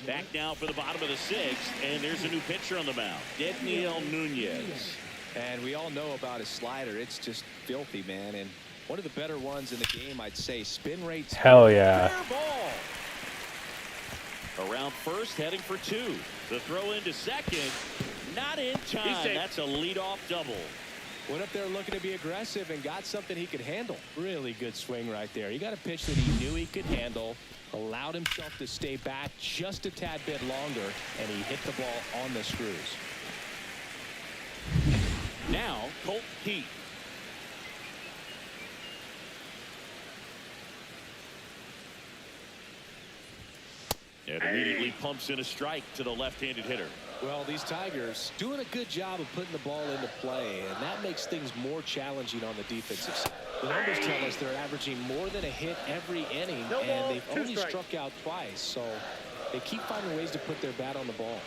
A: back now for the bottom of the 6th, and there's a new pitcher on the mound, Dedniel Nunez.
B: And we all know about his slider. It's just filthy, man. And one of the better ones in the game, I'd say. Spin rates.
C: Hell yeah.
A: Fair ball. Around first, heading for 2. The throw into second, not in time.
D: safe.
A: That's a leadoff double.
B: Went up there looking to be aggressive and got something he could handle. Really good swing right there. He got a pitch that he knew he could handle, allowed himself to stay back just a tad bit longer, and he hit the ball on the screws.
A: Now, Colt Heath. And immediately pumps in a strike to the left-handed hitter.
B: Well, these Tigers doing a good job of putting the ball into play, and that makes things more challenging on the defensive side. The numbers tell us they're averaging more than a hit every inning,
D: No ball,
B: and they've
D: 2
B: only
D: strikes.
B: struck out twice, so they keep finding ways to put their bat on the ball.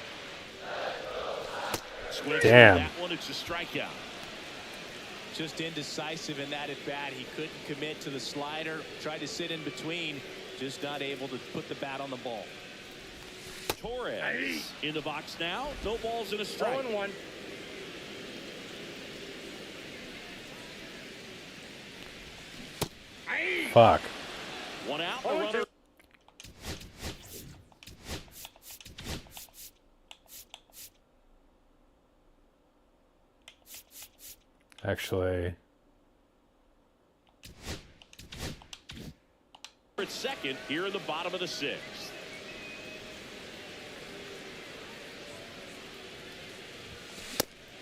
A: Swings
C: Damn.
A: that one, it's a strikeout.
B: Just indecisive in that at bat. He couldn't commit to the slider, tried to sit in between, just not able to put the bat on the ball.
A: Torres in the box now. No balls and a strike.
D: 0-1.
C: Fuck.
A: One out. The
D: 0-2.
A: runner.
C: Actually,
A: At second here in the bottom of the 6th.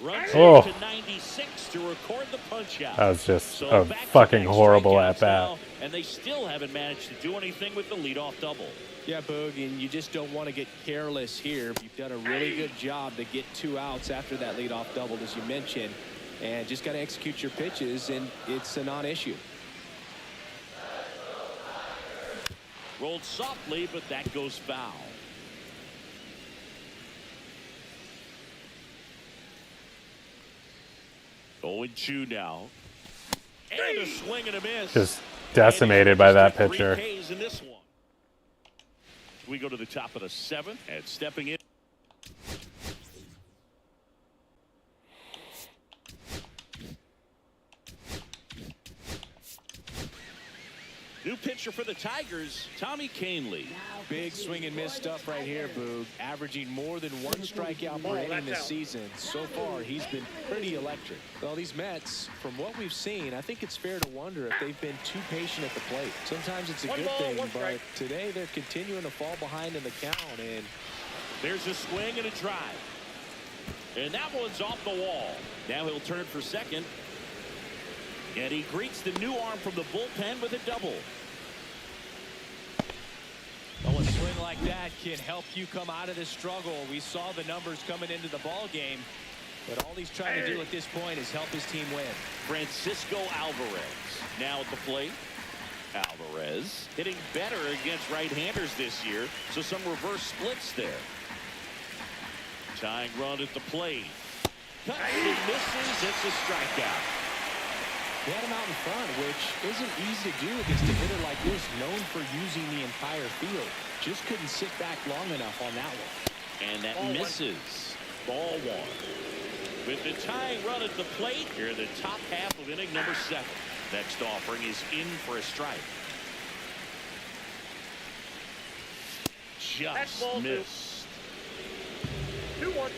A: Runs
C: Oh.
A: to 96 to record the punch out.
C: that was just
A: So
C: a
A: back-to-back
C: fucking horrible
A: strikeouts
C: at bat.
A: now, and they still haven't managed to do anything with the leadoff double.
B: Yeah, Boog, and you just don't want to get careless here. You've done a really good job to get 2 outs after that leadoff double, as you mentioned, and just got to execute your pitches, and it's a non-issue.
A: Rolled softly, but that goes foul. Going 2 now. And a swing and a miss.
C: Just decimated by that
A: Three
C: pitcher.
A: Ks in this one. We go to the top of the 7th and stepping in. New pitcher for the Tigers, Tommy Kahnle.
B: Big swing and miss stuff right here, Boog. Averaging more than one strikeout per inning this season. So far, he's been pretty electric. Well, these Mets, from what we've seen, I think it's fair to wonder if they've been too patient at the plate. Sometimes it's a good thing, but today they're continuing to fall behind in the count. And
A: there's a swing and a drive. And that one's off the wall. Now he'll turn for second. And he greets the new arm from the bullpen with a double.
B: oh, a swing like that can help you come out of this struggle. We saw the numbers coming into the ball game, but all he's trying to do at this point is help his team win.
A: Francisco Alvarez now at the plate. Alvarez hitting better against right-handers this year, so some reverse splits there. Tying run at the plate. Cuts and misses. It's a strikeout.
B: He had him out in front, which isn't easy to do against a hitter like this, known for using the entire field. Just couldn't sit back long enough on that one.
A: And that misses. Ball one. With the tying run at the plate, here in the top half of inning number 7. Next offering is in for a strike. Just missed.
D: 2-1.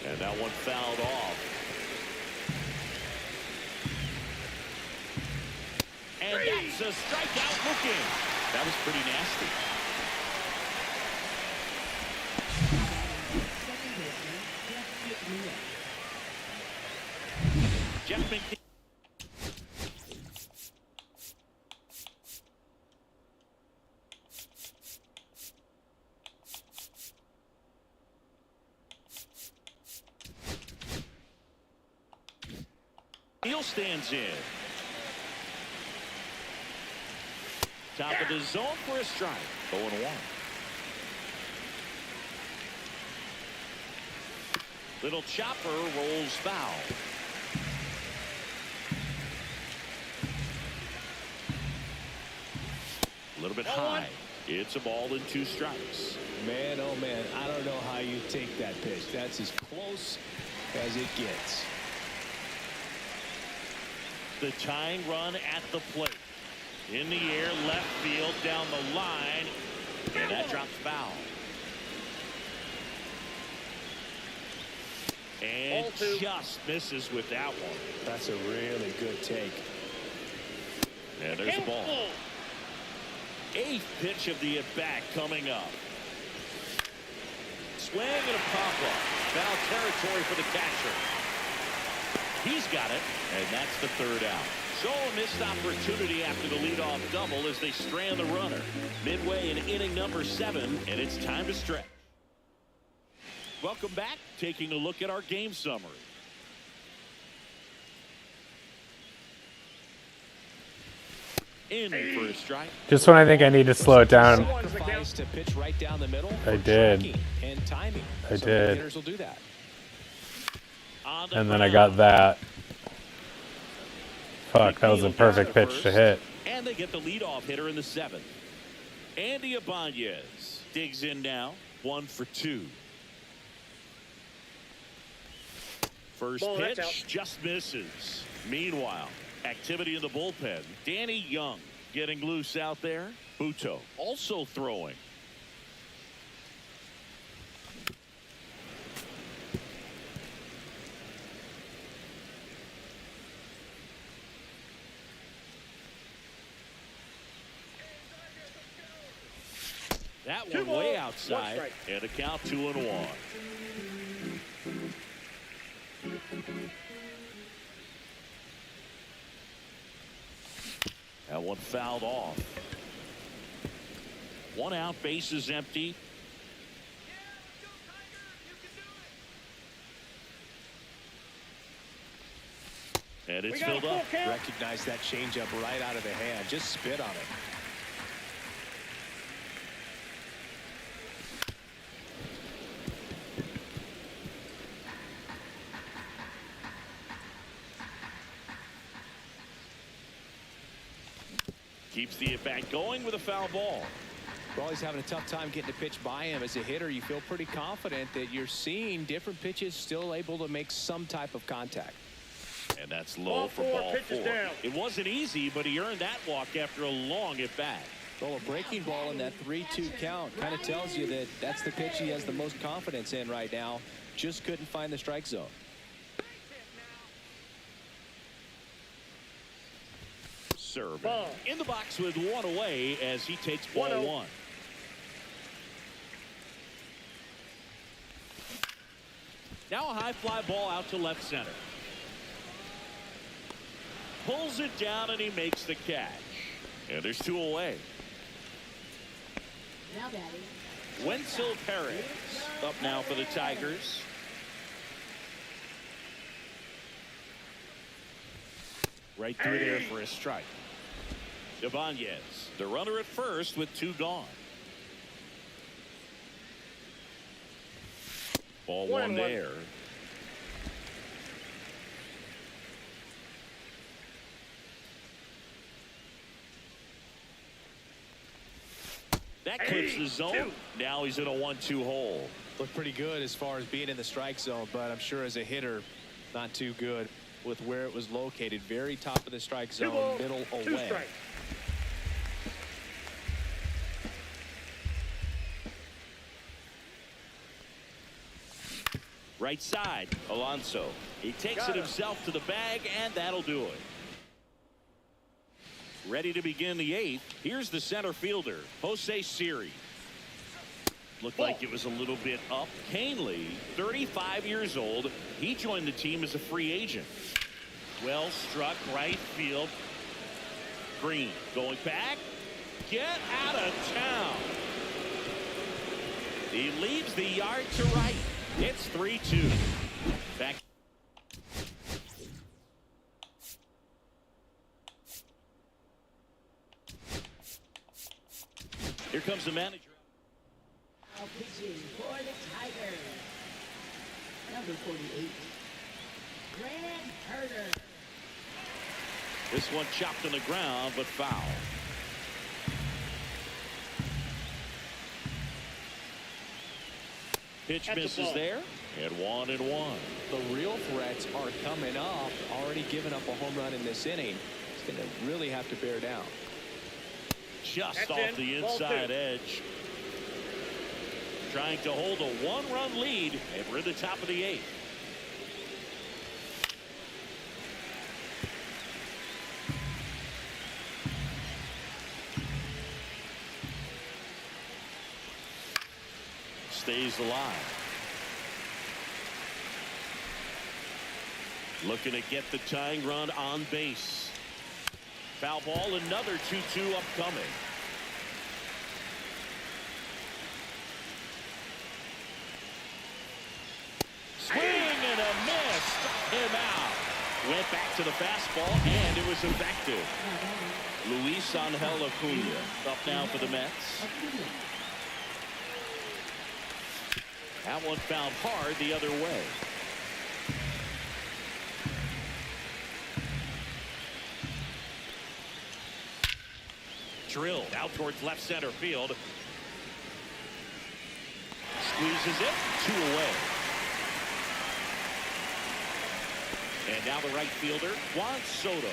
A: And that one fouled off. And that's a strikeout looking. That was pretty nasty. Jeff McNeil. Neal stands in. Top of the zone for a strike. 0-1. Little chopper rolls foul. A little bit high. It's a ball and 2 strikes.
B: Man, oh man, I don't know how you take that pitch. That's as close as it gets.
A: The tying run at the plate. In the air, left field, down the line, and that drops foul. And just misses with that one.
B: That's a really good take.
A: And there's the ball. 8th pitch of the at-bat coming up. Swing and a pop-up. Foul territory for the catcher. He's got it, and that's the 3rd out. So a missed opportunity after the leadoff double as they strand the runner. Midway in inning number 7, and it's time to stretch. Welcome back. Taking a look at our game summary. In for a strike.
C: Just when I think I need to slow it down,
B: Sacrifice to pitch right down the middle.
C: I did.
B: And timing.
C: I
B: Some
C: did.
B: hitters will do that.
C: And then I got that. Fuck, that was a perfect pitch to hit.
A: And they get the leadoff hitter in the 7th. Andy Ibanez digs in now. 1 for 2. First pitch just misses. Meanwhile, activity in the bullpen. Danny Young getting loose out there. Buto also throwing. That one way outside, and a count 2-1. That one fouled off. 1 out, bases empty. And it's filled up.
B: Recognize that changeup right out of the hand. Just spit on it.
A: Keeps the at-bat going with a foul ball.
B: Well, he's having a tough time getting a pitch by him. As a hitter, you feel pretty confident that you're seeing different pitches still able to make some type of contact.
A: And that's low
D: Ball
A: for
D: four,
A: ball
D: pitches
A: 4.
D: down.
A: It wasn't easy, but he earned that walk after a long at bat.
B: Well, a breaking ball in that 3-2 count kind of tells you that that's the pitch he has the most confidence in right now. Just couldn't find the strike zone.
A: Serve
D: Ball.
A: in the box with one away as he takes ball
D: 1-0.
A: 1. Now a high fly ball out to left center. Pulls it down and he makes the catch. And there's 2 away.
E: Now batting.
A: Wenzel Perez up now for the Tigers. Right through there for a strike. Ibanez, the runner at first with 2 gone. Ball 1
D: 1-1.
A: there. That clips the zone. Now he's in a 1-2 hole.
B: Looked pretty good as far as being in the strike zone, but I'm sure as a hitter, not too good with where it was located. Very top of the strike
D: 2
B: zone,
D: balls,
B: middle
D: 2
B: away.
D: strikes.
A: Right side, Alonso. He takes
D: Got
A: it
D: him.
A: himself to the bag, and that'll do it. Ready to begin the 8th. Here's the center fielder, Jose Siri. Looked like it was a little bit up. Canely, 35 years old. He joined the team as a free agent. Well struck right field. Green going back. Get out of town. He leaves the yard to right. It's 3-2. Back. Here comes the manager.
E: Now pitching for the Tigers. Number 48. Grant Herder.
A: This one chopped on the ground, but foul. Pitch
D: At the
A: misses
D: ball.
A: there, and 1-1.
B: The real threats are coming up. Already given up a home run in this inning. He's going to really have to bear down.
A: Just
D: That's
A: off
D: in.
A: the
D: Ball
A: inside
D: 2.
A: edge. Trying to hold a 1-run lead, and we're at the top of the 8th. Stays alive. Looking to get the tying run on base. Foul ball, another 2-2 upcoming. Swing and a miss. Struck him out. Went back to the fastball, and it was effective.
E: Now batting.
A: Luis Angel Acuna up now for the Mets.
E: Acuna.
A: That one found hard the other way. Drilled out towards left center field. Squeezes it. 2 away. And now the right fielder, Juan Soto.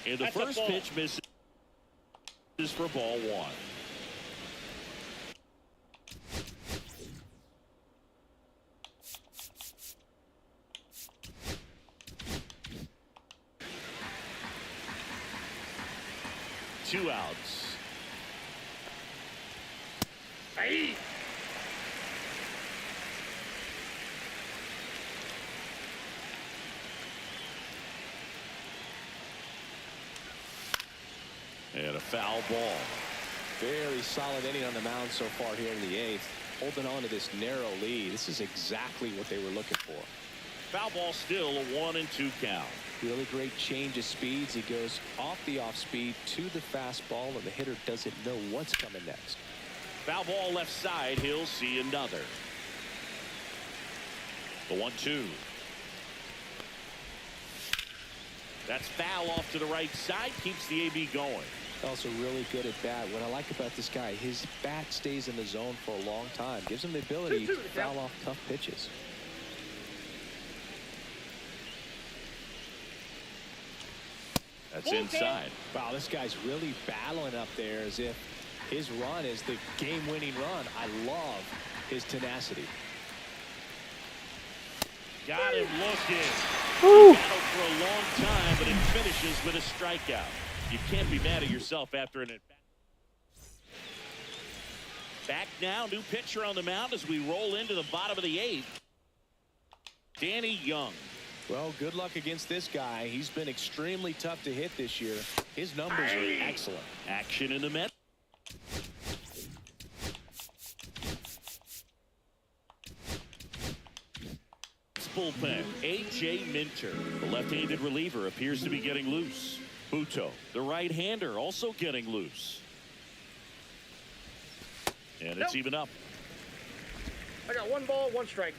A: In the
D: That's a
A: first
D: ball.
A: pitch misses for ball 1. Two outs.
D: Hey.
A: And a foul ball.
B: Very solid inning on the mound so far here in the 8th. Holding on to this narrow lead. This is exactly what they were looking for.
A: Foul ball still a 1-2 count.
B: Really great change of speeds. He goes off the off speed to the fastball, and the hitter doesn't know what's coming next.
A: Foul ball left side. He'll see another. The 1-2. That's foul off to the right side. Keeps the AB going.
B: Also really good at bat. What I like about this guy, his bat stays in the zone for a long time. Gives him the ability to foul off tough pitches.
A: That's inside.
B: Wow, this guy's really battling up there as if his run is the game-winning run. I love his tenacity.
A: Got him looking. He battled for a long time, but it finishes with a strikeout. You can't be mad at yourself after an at-bat. Back now, new pitcher on the mound as we roll into the bottom of the 8th. Danny Young.
B: Well, good luck against this guy. He's been extremely tough to hit this year. His numbers are excellent.
A: Action in the Mets. Bullpen. A.J. Minter, the left-handed reliever, appears to be getting loose. Buto, the right-hander, also getting loose. And it's even up.
D: I got 1 ball, 1 strike.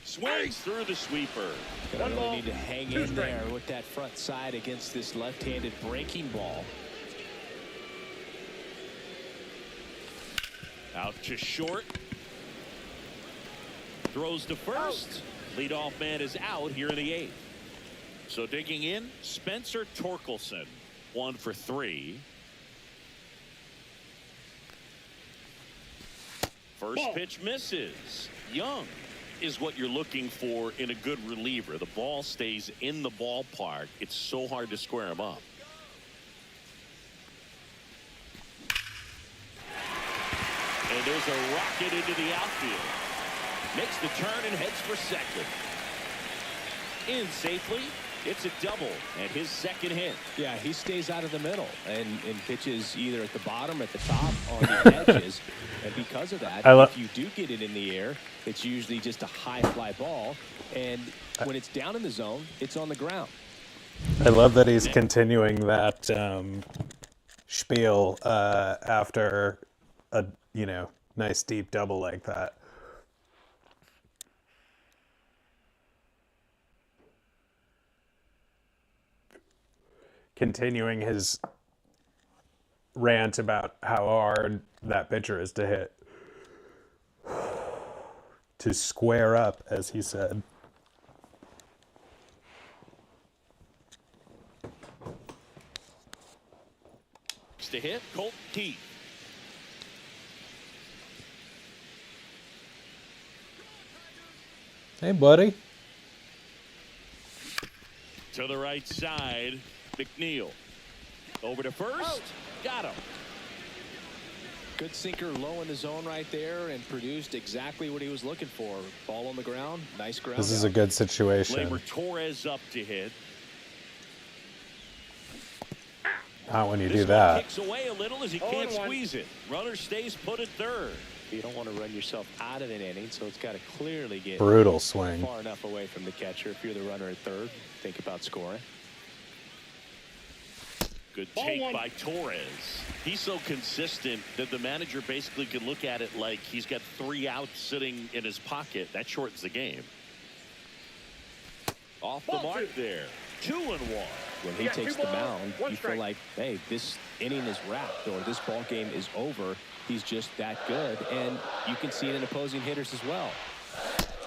A: Swings through the sweeper.
B: Gonna really need to hang in there with that front side against this left-handed breaking ball.
A: Out to short. Throws to first. Leadoff man is out here in the 8th. So digging in, Spencer Torkelson. 1 for 3. First pitch misses. Young is what you're looking for in a good reliever. The ball stays in the ballpark. It's so hard to square him up. And there's a rocket into the outfield. Makes the turn and heads for second. In safely. It's a double and his second hit.
B: Yeah, he stays out of the middle and pitches either at the bottom or at the top on the edges. And because of that, if you do get it in the air, it's usually just a high fly ball. And when it's down in the zone, it's on the ground.
C: I love that he's continuing that spiel after a nice deep double like that. Continuing his rant about how hard that pitcher is to hit. To square up, as he said.
A: To hit, Colt Keith.
C: Hey, buddy.
A: To the right side, McNeil. Over to first. Got him.
B: Good sinker low in the zone right there and produced exactly what he was looking for. Ball on the ground. Nice ground.
C: This is a good situation.
A: Gleyber Torres up to hit.
C: Not when you
A: This
C: do that.
A: Kicks away a little as he can't squeeze it. Runner stays put at third.
B: You don't want to run yourself out of an inning, so it's got to clearly get
C: Brutal swing.
B: far enough away from the catcher. If you're the runner at third, think about scoring.
A: Good take by Torres. He's so consistent that the manager basically can look at it like he's got 3 outs sitting in his pocket. That shortens the game. Off the mark there. 2-1.
B: When he takes the mound, you feel like, hey, this inning is wrapped or this ball game is over. He's just that good, and you can see it in opposing hitters as well.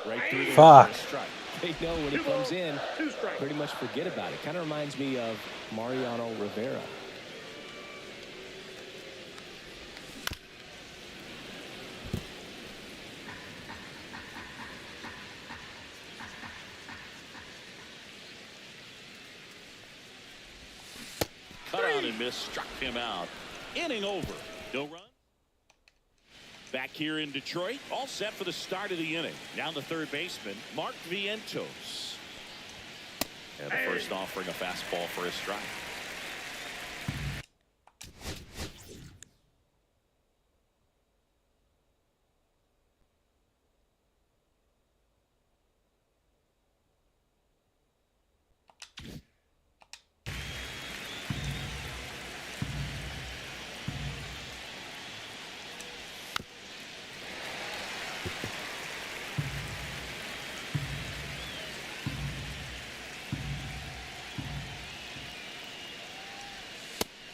B: Right through the strike. They know when he comes in, pretty much forget about it. Kind of reminds me of Mariano Rivera.
A: Cut on and miss, struck him out. Inning over. No run. Back here in Detroit, all set for the start of the inning. Down the third baseman, Mark Vientos. And the first offering a fastball for a strike.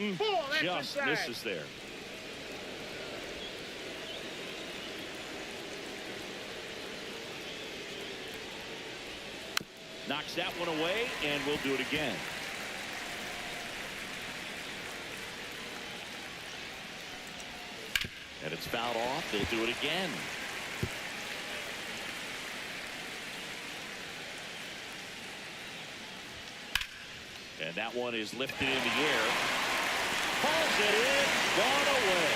D: Oh, that's
A: Just
D: inside.
A: misses there. Knocks that one away, and we'll do it again. And it's fouled off. They'll do it again. And that one is lifted in the air. Pulls it in. Gone away.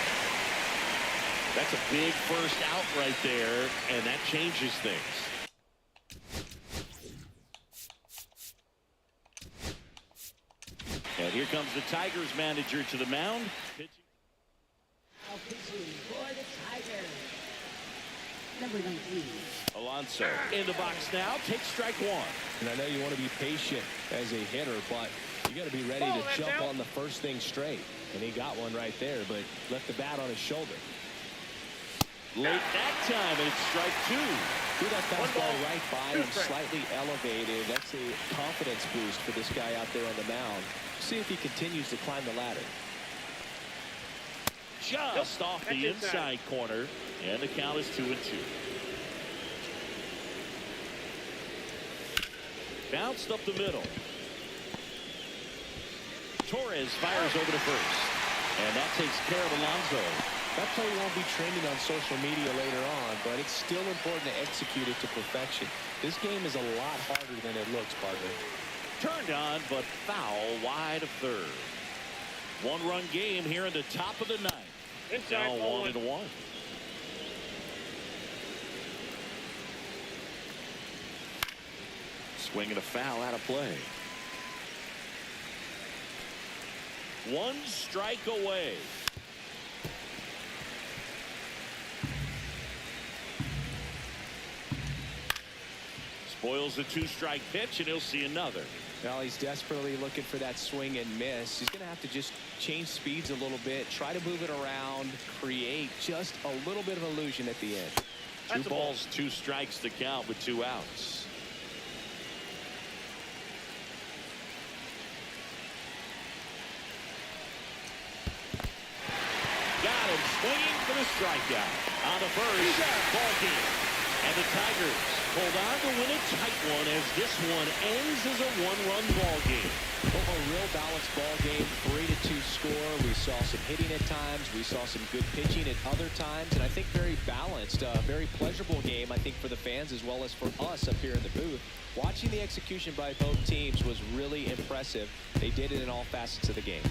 A: That's a big first out right there, and that changes things. And here comes the Tigers manager to the mound. Pitching.
E: Now pitching for the Tigers. Number 19.
A: Alonso in the box now. Takes strike one.
B: And I know you want to be patient as a hitter, but you got to be ready to
D: that's
B: jump
D: out.
B: on the first thing straight. And he got one right there, but left the bat on his shoulder.
A: Late that time, and it's strike two.
B: Threw that
D: One
B: fastball
D: ball,
B: right by
D: two
B: him,
D: strikes.
B: slightly elevated. That's a confidence boost for this guy out there on the mound. See if he continues to climb the ladder.
A: Just off the
D: That's inside.
A: inside corner, and the count is 2-2. Bounced up the middle. Torres fires over to first, and that takes care of Alonso.
B: That play won't be trending on social media later on, but it's still important to execute it to perfection. This game is a lot harder than it looks, partner.
A: Turned on, but foul wide of third. One-run game here in the top of the ninth.
D: Inside,
A: Now
D: ball
A: 1-1. Swinging a foul out of play. One strike away. Spoils the two-strike pitch, and he'll see another.
B: Well, he's desperately looking for that swing and miss. He's going to have to just change speeds a little bit, try to move it around, create just a little bit of illusion at the end.
A: Two balls, two strikes to count with 2 outs. Got him swinging for the strikeout. On the first, ball game. And the Tigers hold on to win a tight one as this one ends as a one-run ball game.
B: Well, a real balanced ball game, 3-2 score. We saw some hitting at times. We saw some good pitching at other times. And I think very balanced, very pleasurable game, I think, for the fans as well as for us up here in the booth. Watching the execution by both teams was really impressive. They did it in all facets of the game.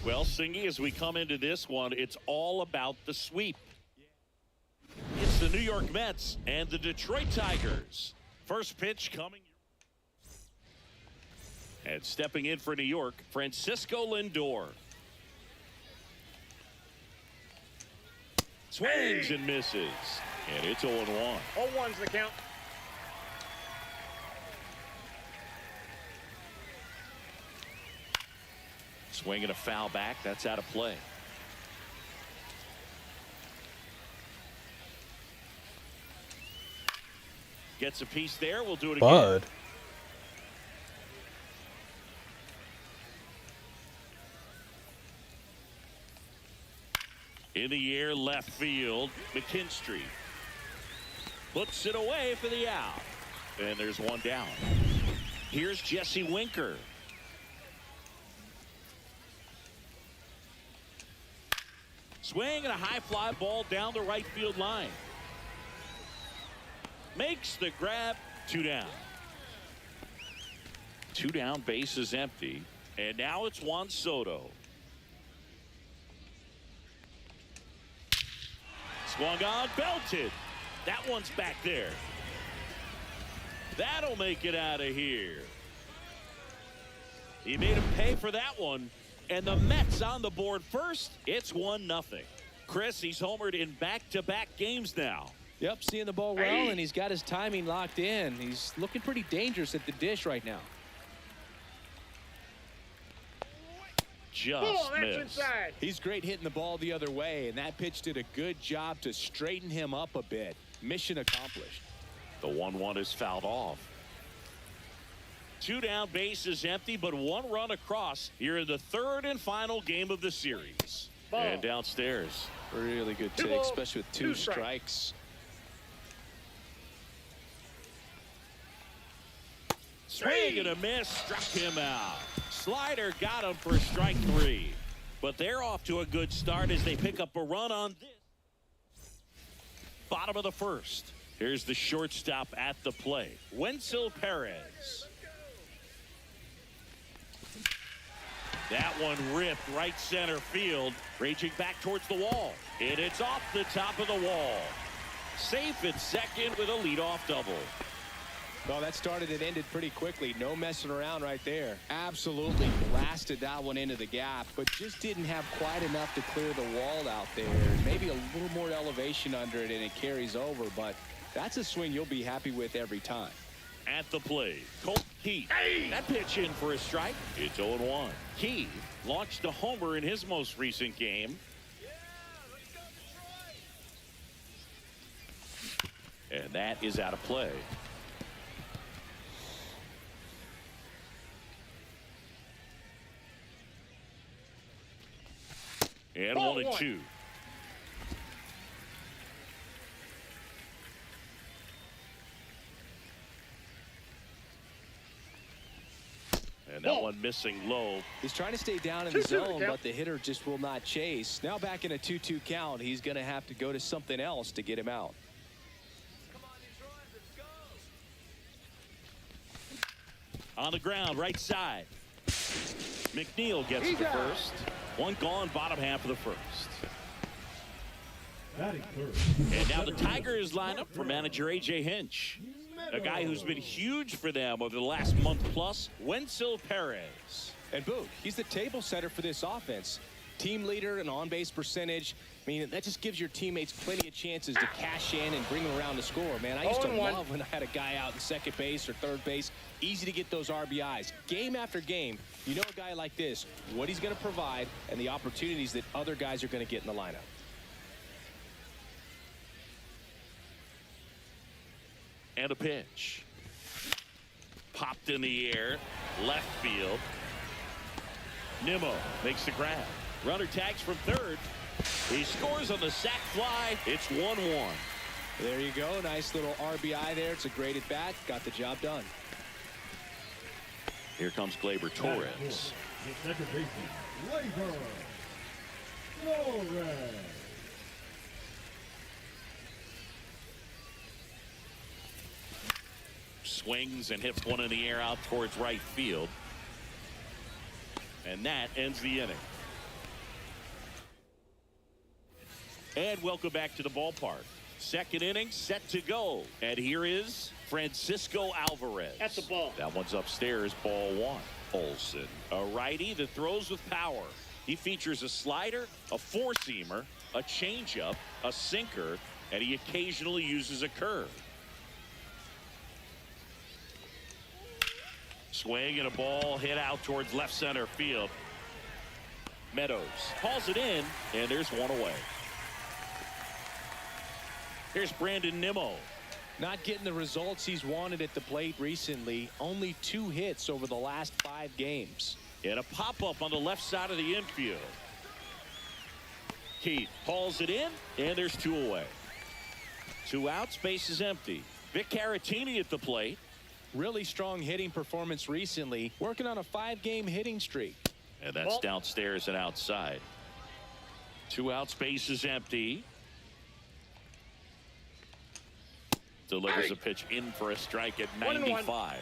A: Well, Singy, as we come into this one, it's all about the sweep. It's the New York Mets and the Detroit Tigers. First pitch coming. And stepping in for New York, Francisco Lindor. Swings and misses. And it's 0-1.
D: 0-1's the count.
A: Swinging a foul back. That's out of play. Gets a piece there. We'll do it again.
C: Bud.
A: In the air, left field, McKinstry puts it away for the out. And there's one down. Here's Jesse Winker. Swing and a high fly ball down the right field line. Makes the grab. 2 down. 2 down, base is empty. And now it's Juan Soto. Swung on, belted. That one's back there. That'll make it out of here. He made him pay for that one. And the Mets on the board first. It's 1-0. Chris, he's homered in back-to-back games now.
B: Yep, seeing the ball well, and he's got his timing locked in. He's looking pretty dangerous at the dish right now.
A: Just
D: That's
A: missed.
D: inside.
B: He's great hitting the ball the other way, and that pitch did a good job to straighten him up a bit. Mission accomplished.
A: The 1-1 is fouled off. 2 down, base is empty, but 1 run across here in the 3rd and final game of the series.
D: Ball.
A: And downstairs.
B: Really good
D: 2
B: take,
D: balls,
B: especially with
D: 2
B: 2 strikes.
A: Swing and a miss, struck him out. Slider got him for strike 3. But they're off to a good start as they pick up a run on this. Bottom of the 1st. Here's the shortstop at the plate, Wenzel Perez. That one ripped right center field, raging back towards the wall. And it's off the top of the wall. Safe at second with a leadoff double.
B: Well, that started and ended pretty quickly. No messing around right there. Absolutely blasted that one into the gap, but just didn't have quite enough to clear the wall out there. Maybe a little more elevation under it and it carries over, but that's a swing you'll be happy with every time.
A: At the plate, Colt Keith. That pitch in for a strike. It's 0-1. Keith launched a homer in his most recent game. And that is out of play. And 1-2. And that one missing low.
B: He's trying to stay down in the
D: 2-2
B: zone,
D: count.
B: but the hitter just will not chase. Now back in a 2-2 count, he's going to have to go to something else to get him out.
A: On the ground, right side. McNeil gets
D: He's
A: the
D: out.
A: first. One gone, bottom half of the first. And now the Tigers line up for manager A.J. Hinch. A guy who's been huge for them over the last month plus, Wenzel Perez.
B: And Boog, he's the table setter for this offense. Team leader and on-base percentage. I mean, that just gives your teammates plenty of chances to cash in and bring them around to score, man. I used to
D: 0-1.
B: love when I had a guy out in second base or third base. Easy to get those RBIs. Game after game, you know a guy like this, what he's going to provide and the opportunities that other guys are going to get in the lineup.
A: And a pitch. Popped in the air. Left field. Nimmo makes the grab. Runner tags from third. He scores on the sac fly. It's 1-1.
B: There you go. Nice little RBI there. It's a great at bat. Got the job done.
A: Here comes Gleyber Torres.
F: The second baseman, Gleyber Torres.
A: Swings and hits one in the air out towards right field. And that ends the inning. And welcome back to the ballpark. Second inning set to go. And here is Francisco Alvarez.
D: That's the ball.
A: That one's upstairs, ball one. Olson, a righty that throws with power. He features a slider, a four-seamer, a changeup, a sinker, and he occasionally uses a curve. Swing and a ball hit out towards left center field. Meadows calls it in, and there's one away. Here's Brandon Nimmo.
B: Not getting the results he's wanted at the plate recently. Only 2 hits over the last 5 games.
A: And a pop-up on the left side of the infield. Keith hauls it in, and there's 2 away. 2 outs, base is empty. Vic Caratini at the plate.
B: Really strong hitting performance recently. Working on a 5-game hitting streak.
A: And that's downstairs and outside. 2 outs, base is empty. Delivers a pitch in for a strike at 95.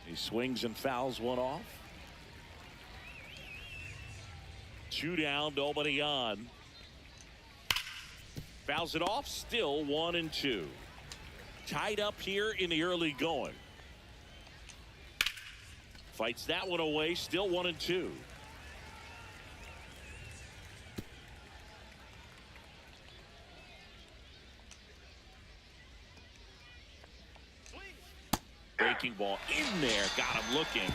A: He swings and fouls one off. 2 down, nobody on. Fouls it off, still 1-2. Tied up here in the early going. Fights that one away, still 1-2. Breaking ball in there, got him looking,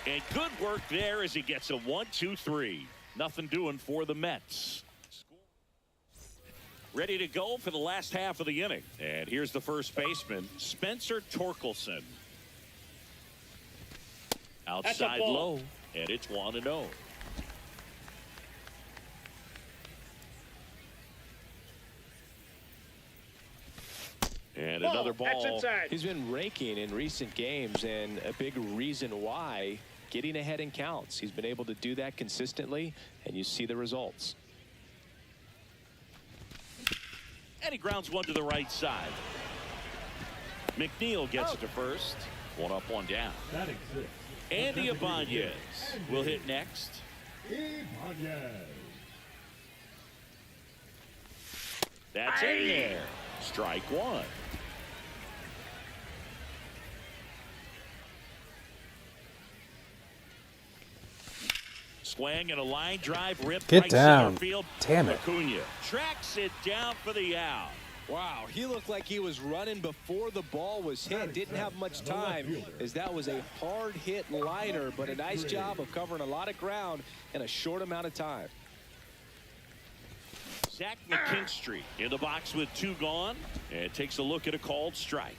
A: and good work there as he gets a 1-2-3. Nothing doing for the Mets. Ready to go for the last half of the inning, and here's the first baseman, Spencer Torkelson. Outside low, and it's 1-0. And another ball.
B: He's been raking in recent games, and a big reason why, getting ahead in counts. He's been able to do that consistently, and you see the results.
A: And he grounds one to the right side. McNeil gets it to first. 1 up, 1 down.
F: Batting 6.
A: Andy Ibanez will hit next.
F: Ibanez.
A: That's in there. Strike 1. Swing and a line drive ripped
C: Get
A: right
C: down.
A: center field.
C: Damn it.
A: Acuna tracks it down for the out.
B: Wow, he looked like he was running before the ball was hit. Didn't have much time, as that was a hard hit liner, but a nice job of covering a lot of ground in a short amount of time.
A: Zach McKinstry in the box with 2 gone, and takes a look at a called strike.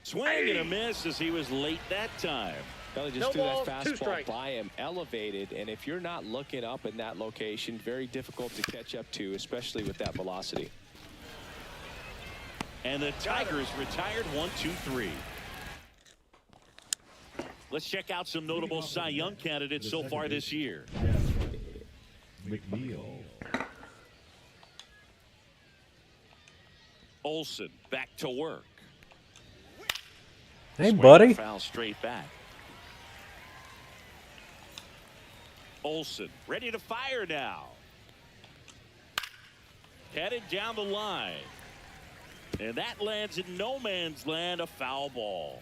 A: Swing and a miss as he was late that time.
B: Belly just threw that fastball by him, elevated, and if you're not looking up in that location, very difficult to catch up to, especially with that velocity.
A: And the Tigers retired 1-2-3. Let's check out some notable Cy Young candidates so far this year.
F: McNeil.
A: Olson back to work.
C: Hey,
A: Swing
C: buddy.
A: and a foul straight back. Olson ready to fire now. Headed down the line. And that lands in no man's land, a foul ball.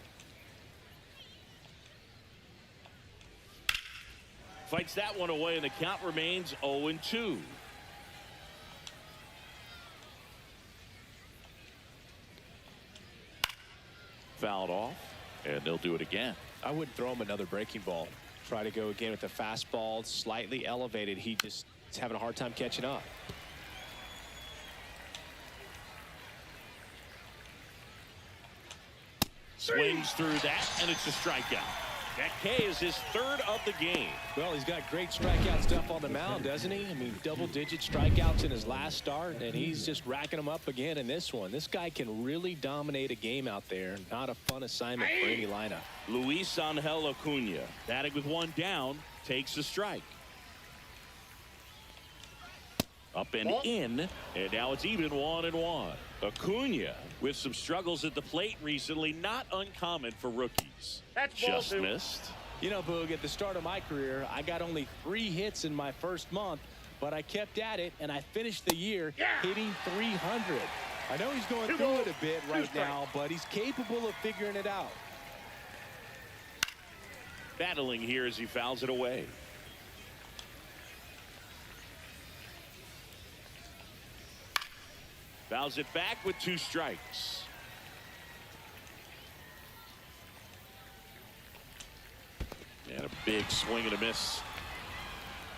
A: Fights that one away, and the count remains 0-2. Fouled off, and they'll do it again.
B: I wouldn't throw him another breaking ball. Try to go again with the fastball, slightly elevated. He just is having a hard time catching up.
A: Swings through that, and it's a strikeout. That K is his 3rd of the game.
B: Well, he's got great strikeout stuff on the mound, doesn't he? I mean, double-digit strikeouts in his last start, and he's just racking them up again in this one. This guy can really dominate a game out there. Not a fun assignment for any lineup.
A: Luis Angel Acuna, batting with 1 down, takes a strike. Up and in, and now it's even 1-1. Acuna with some struggles at the plate recently, not uncommon for rookies.
D: That's ball
A: Just
D: 2.
A: missed.
B: You know, Boog, at the start of my career, I got only 3 hits in my first month, but I kept at it, and I finished the year hitting 300. I know he's going through it a bit right now, but he's capable of figuring it out.
A: Battling here as he fouls it away. Fouls it back with 2 strikes. And a big swing and a miss.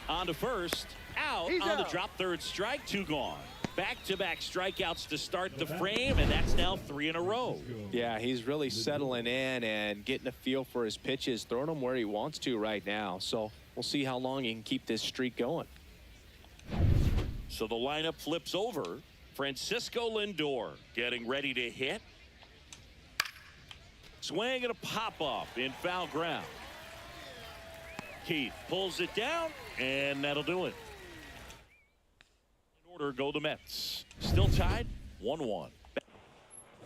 A: On to first. Out on the drop, 3rd strike, 2 gone. Back-to-back strikeouts to start the frame, and that's now 3 in a row.
B: Yeah, he's really settling in and getting a feel for his pitches, throwing them where he wants to right now. So we'll see how long he can keep this streak going.
A: So the lineup flips over. Francisco Lindor getting ready to hit. Swing and a pop-up in foul ground. Keith pulls it down, and that'll do it. In order go the Mets. Still tied, 1-1.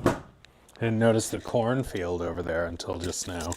C: I didn't notice the cornfield over there until just now.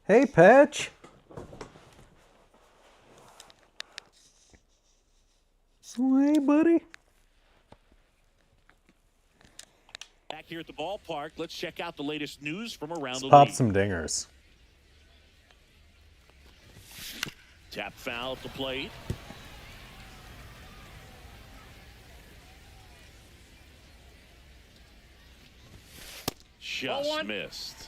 C: Hey, Patch. Hey, buddy.
A: Back here at the ballpark, let's check out the latest news from around the
C: Pop
A: league.
C: some dingers.
A: Tap foul at the plate. Just
D: 0-1.
A: missed.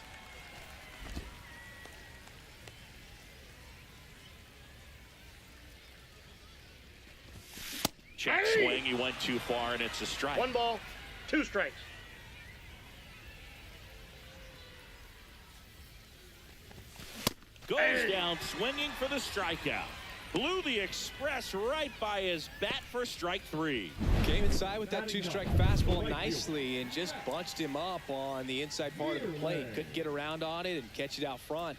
A: Check swing, he went too far, and it's a strike.
D: 1 ball, 2 strikes.
A: Goes down swinging for the strikeout. Blew the express right by his bat for strike 3.
B: Came inside with that 2-strike fastball nicely and just bunched him up on the inside part of the plate. Couldn't get around on it and catch it out front.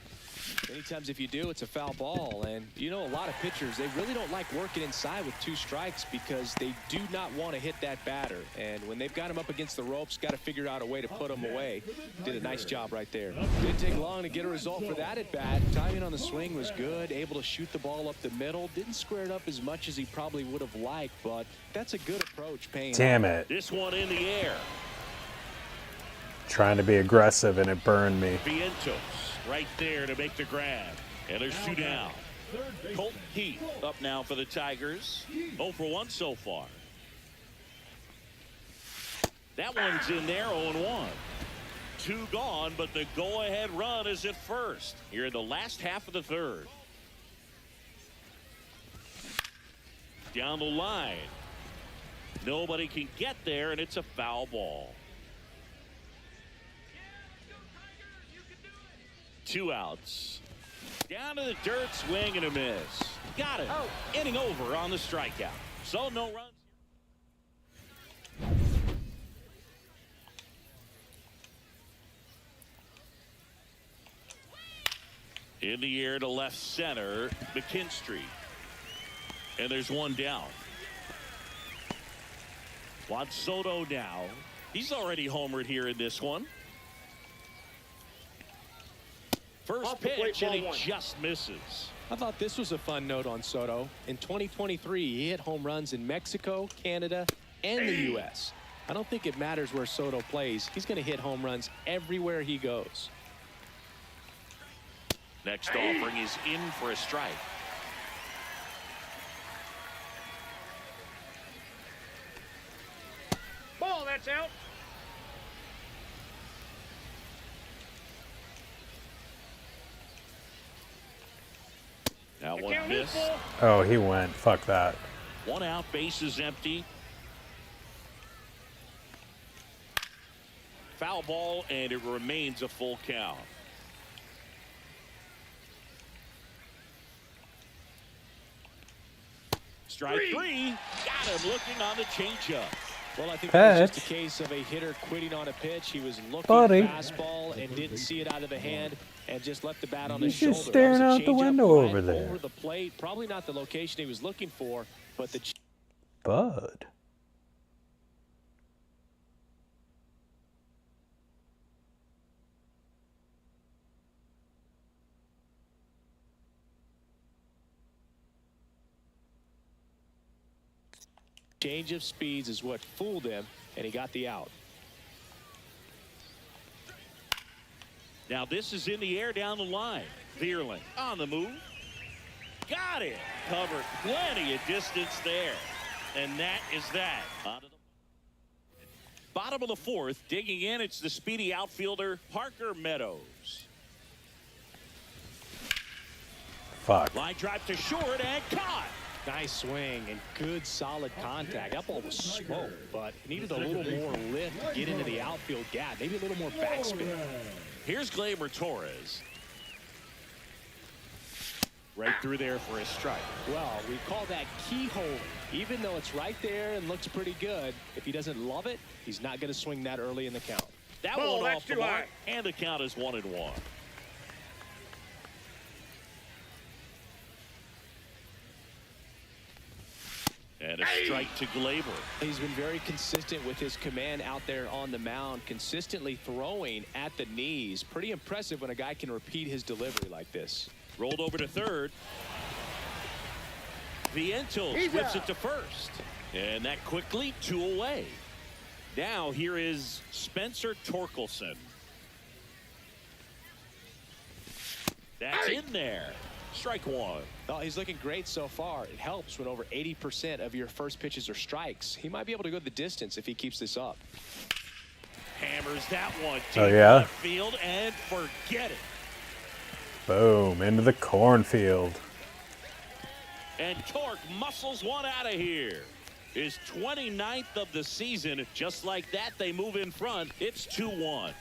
B: Many times if you do, it's a foul ball. And you know, a lot of pitchers, they really don't like working inside with 2 strikes because they do not want to hit that batter. And when they've got him up against the ropes, got to figure out a way to put him away. Did a nice job right there. Didn't take long to get a result for that at bat. Timing on the swing was good, able to shoot the ball up the middle. Didn't square it up as much as he probably would have liked, but that's a good approach, Payne.
C: Damn it.
A: This one in the air.
C: Trying to be aggressive and it burned me.
A: Vientos right there to make the grab. And there's 2 down. Colton Heath up now for the Tigers. 0 for 1 so far. That one's in there, 0-1. 2 gone, but the go-ahead run is at first here in the last half of the 3rd. Down the line, Nobody can get there, and it's a foul ball. 2 outs. Down to the dirt, swing and a miss. Got it. Inning over on the strikeout. So no runs. In the air to left center, McKinstry. And there's one down. Juan Soto now. He's already homered here in this one. First pitch, and he just misses.
B: I thought this was a fun note on Soto. In 2023, he hit home runs in Mexico, Canada, and the U.S. I don't think it matters where Soto plays. He's going to hit home runs everywhere he goes.
A: Next offering is in for a strike.
D: Ball, that's out.
A: Now
D: The
A: one
D: count is
A: miss.
D: full.
C: Oh, he went. Fuck that.
A: 1 out, base is empty. Foul ball, and it remains a full count. Strike 3. Got him looking on the changeup.
B: Well, I think that was just
C: Pitch.
B: a case of a hitter quitting on a pitch. He was looking
C: Buddy.
B: fastball and didn't see it out of the hand and just left the bat on his
C: He's
B: shoulder.
C: just
B: That
C: staring
B: was a
C: out the
B: changeup
C: window
B: right
C: over there.
B: over the plate. Probably not the location he was looking for, but the
C: Bud.
B: change of speeds is what fooled him, and he got the out.
A: Now this is in the air down the line. Vierling on the move. Got it. Covered plenty of distance there. And that is that. Bottom of the fourth, digging in, it's the speedy outfielder Parker Meadows.
C: Fuck.
A: Line drive to short and caught.
B: Nice swing and good solid contact. That ball was smoked, but it needed a little more lift to get into the outfield gap. Maybe a little more backspin.
A: Here's Gleyber Torres. Right through there for a strike.
B: Well, we call that keyhole. Even though it's right there and looks pretty good, if he doesn't love it, he's not going to swing that early in the count.
A: That
D: Ball,
A: one
D: that's
A: off the
D: too
A: mark,
D: high.
A: and the count is 1-1. And a strike to Gleyber.
B: He's been very consistent with his command out there on the mound, consistently throwing at the knees. Pretty impressive when a guy can repeat his delivery like this.
A: Rolled over to third. Vientos
D: He's
A: whips
D: out.
A: it to first. And that quickly 2 away. Now here is Spencer Torkelson. That's in there. Strike 1.
B: Oh, he's looking great so far. It helps when over 80% of your first pitches are strikes. He might be able to go the distance if he keeps this up.
A: Hammers that one deep
C: Oh, yeah?
A: left field and forget it.
C: Boom. Into the cornfield.
A: And Torque muscles one out of here. His 29th of the season. Just like that, they move in front. It's 2-1.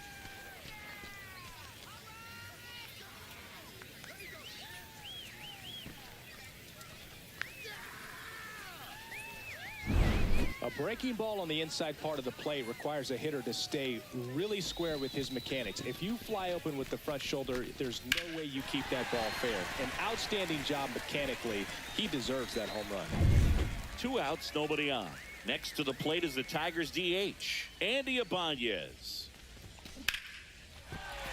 B: A breaking ball on the inside part of the plate requires a hitter to stay really square with his mechanics. If you fly open with the front shoulder, there's no way you keep that ball fair. An outstanding job mechanically. He deserves that home run.
A: 2 outs, nobody on. Next to the plate is the Tigers DH, Andy Ibanez.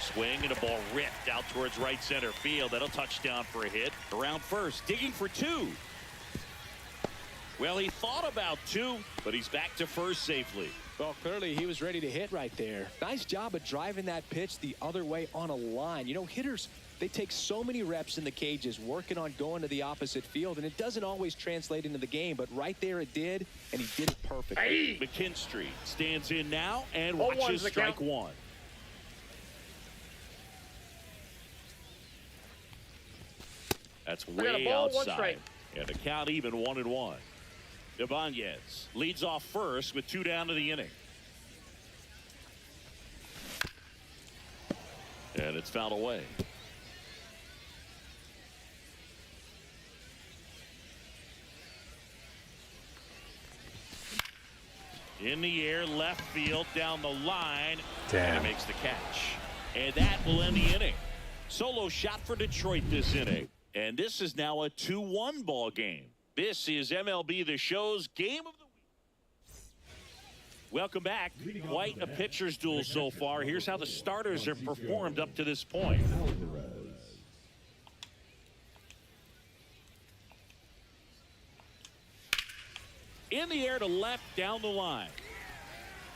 A: Swing and a ball ripped out towards right center field. That'll touchdown for a hit. Around first, digging for 2. Well, he thought about 2, but he's back to first safely.
B: Well, clearly he was ready to hit right there. Nice job of driving that pitch the other way on a line. You know, hitters, they take so many reps in the cages working on going to the opposite field, and it doesn't always translate into the game, but right there it did, and he did it perfectly.
A: McKinstry stands in now and
D: 0-1's
A: watches
D: the
A: strike
D: count.
A: 1. That's
D: got a
A: way
D: ball, 1
A: outside.
D: strike.
A: And the count even 1-1. Ibanez leads off first with 2 down to the inning. And it's fouled away. In the air, left field, down the line.
C: Damn.
A: And he makes the catch. And that will end the inning. Solo shot for Detroit this inning. And this is now a 2-1 ball game. This is MLB The Show's Game of the Week. Welcome back. Quite a pitcher's duel so far. Here's how the starters have performed up to this point. In the air to left, down the line.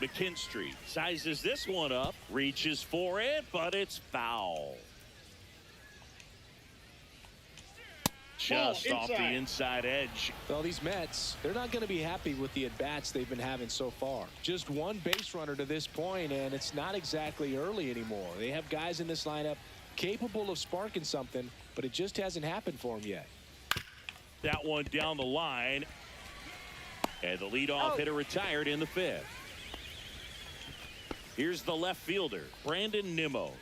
A: McKinstry sizes this one up, reaches for it, but it's foul. Just off the inside edge.
B: Well, these Mets, they're not going to be happy with the at-bats they've been having so far. Just one base runner to this point, and it's not exactly early anymore. They have guys in this lineup capable of sparking something, but it just hasn't happened for them yet.
A: That one down the line. And the leadoff hitter retired in the 5th. Here's the left fielder, Brandon Nimmo.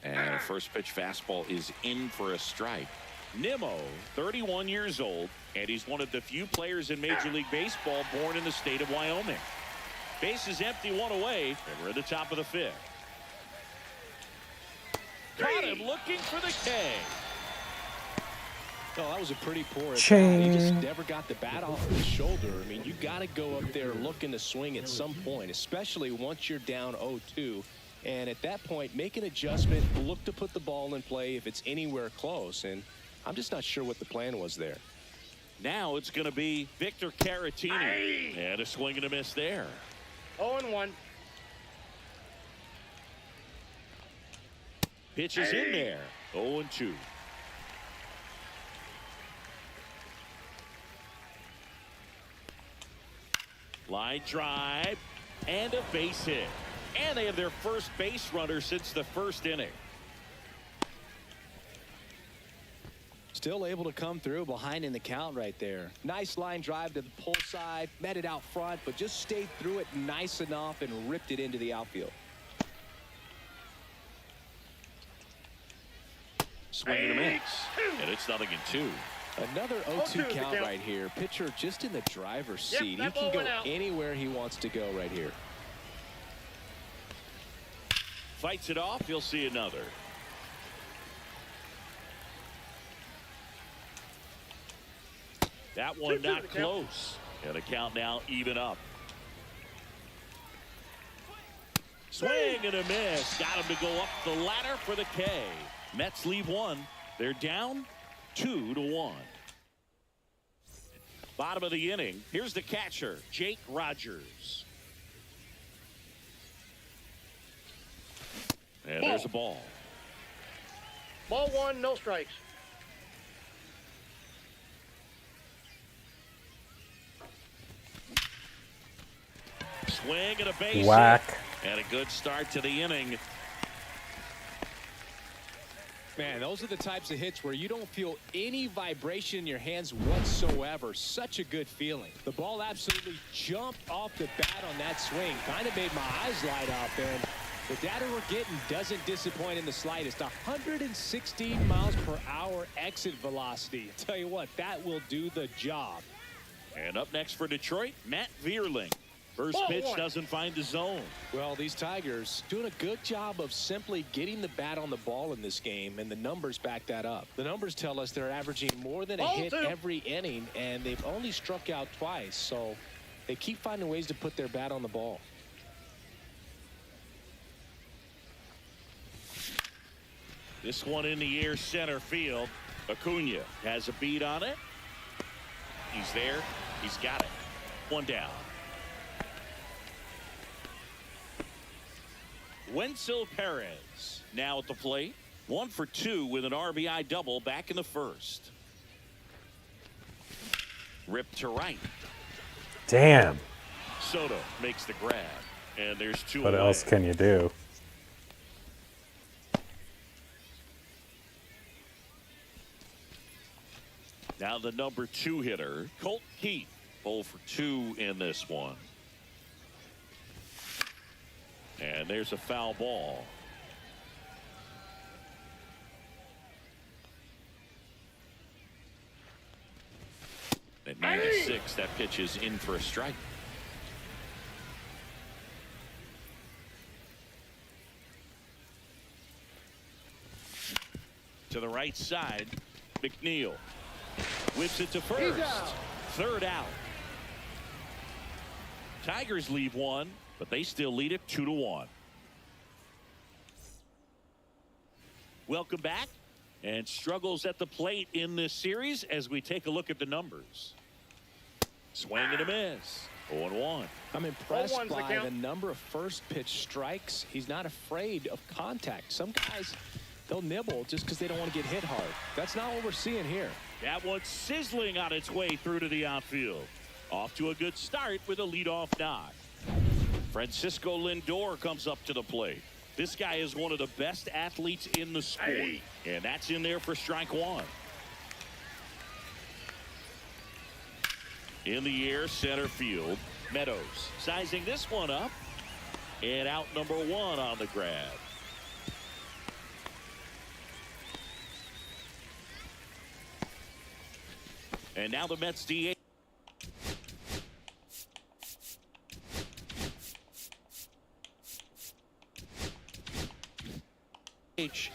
A: And a first pitch fastball is in for a strike. Nimmo, 31 years old, and he's one of the few players in Major League Baseball born in the state of Wyoming. Base is empty, 1 away, and we're at the top of the 5th. Caught him looking for the K.
B: Oh, that was a pretty poor attack. He just never got the bat off of his shoulder. I mean, you got to go up there looking to swing at some point, especially once you're down 0-2. And at that point, make an adjustment, look to put the ball in play if it's anywhere close. And I'm just not sure what the plan was there.
A: Now it's going to be Victor Caratini. And a swing and a miss there.
D: 0-1.
A: Pitch is in there. 0-2. Line drive and a base hit. And they have their first base runner since the 1st inning.
B: Still able to come through behind in the count right there. Nice line drive to the pull side, met it out front, but just stayed through it nice enough and ripped it into the outfield.
A: Swing and a miss. And it's 0-2.
B: Another 0-2 count right here. Pitcher just in the driver's seat. He can go anywhere he wants to go right here.
A: Fights it off. You'll see another. That one not close. And the count now even up. Swing and a miss. Got him to go up the ladder for the K. Mets leave 1. They're down 2-1. Bottom of the inning. Here's the catcher, Jake Rogers. And there's a ball.
D: Ball 1, no strikes.
A: Swing and a base
C: Whack.
A: hit. And a good start to the inning.
B: Man, those are the types of hits where you don't feel any vibration in your hands whatsoever. Such a good feeling. The ball absolutely jumped off the bat on that swing. Kind of made my eyes light up. And the data we're getting doesn't disappoint in the slightest. 116 miles per hour exit velocity. I'll tell you what, that will do the job.
A: And up next for Detroit, Matt Vierling. First pitch doesn't find the zone.
B: Well, these Tigers doing a good job of simply getting the bat on the ball in this game, and the numbers back that up. The numbers tell us they're averaging more than a hit every inning, and they've only struck out twice, so they keep finding ways to put their bat on the ball.
A: This one in the air, center field. Acuna has a beat on it. He's there. He's got it. 1 down. Wenzel Perez now at the plate. 1 for 2 with an RBI double back in the 1st. Ripped to right.
C: Damn.
A: Soto makes the grab. And there's 2
C: What
A: away.
C: else can you do?
A: Now the number 2 hitter, Colt Keith, 0 for 2 in this one. And there's a foul ball. At 96, that pitch is in for a strike. To the right side, McNeil whips it to first. Third out. Tigers leave one, but they still lead it 2-1. Welcome back. And struggles at the plate in this series as we take a look at the numbers. Swing and a miss. 0-1.
B: I'm impressed
D: 0-1's the
B: by
D: count.
B: the number of first pitch strikes. He's not afraid of contact. Some guys, they'll nibble just because they don't want to get hit hard. That's not what we're seeing here.
A: That one's sizzling on its way through to the outfield. Off to a good start with a leadoff knock. Francisco Lindor comes up to the plate. This guy is one of the best athletes in the sport. And that's in there for strike 1. In the air, center field. Meadows sizing this one up. And out number 1 on the grab. And now the Mets DH.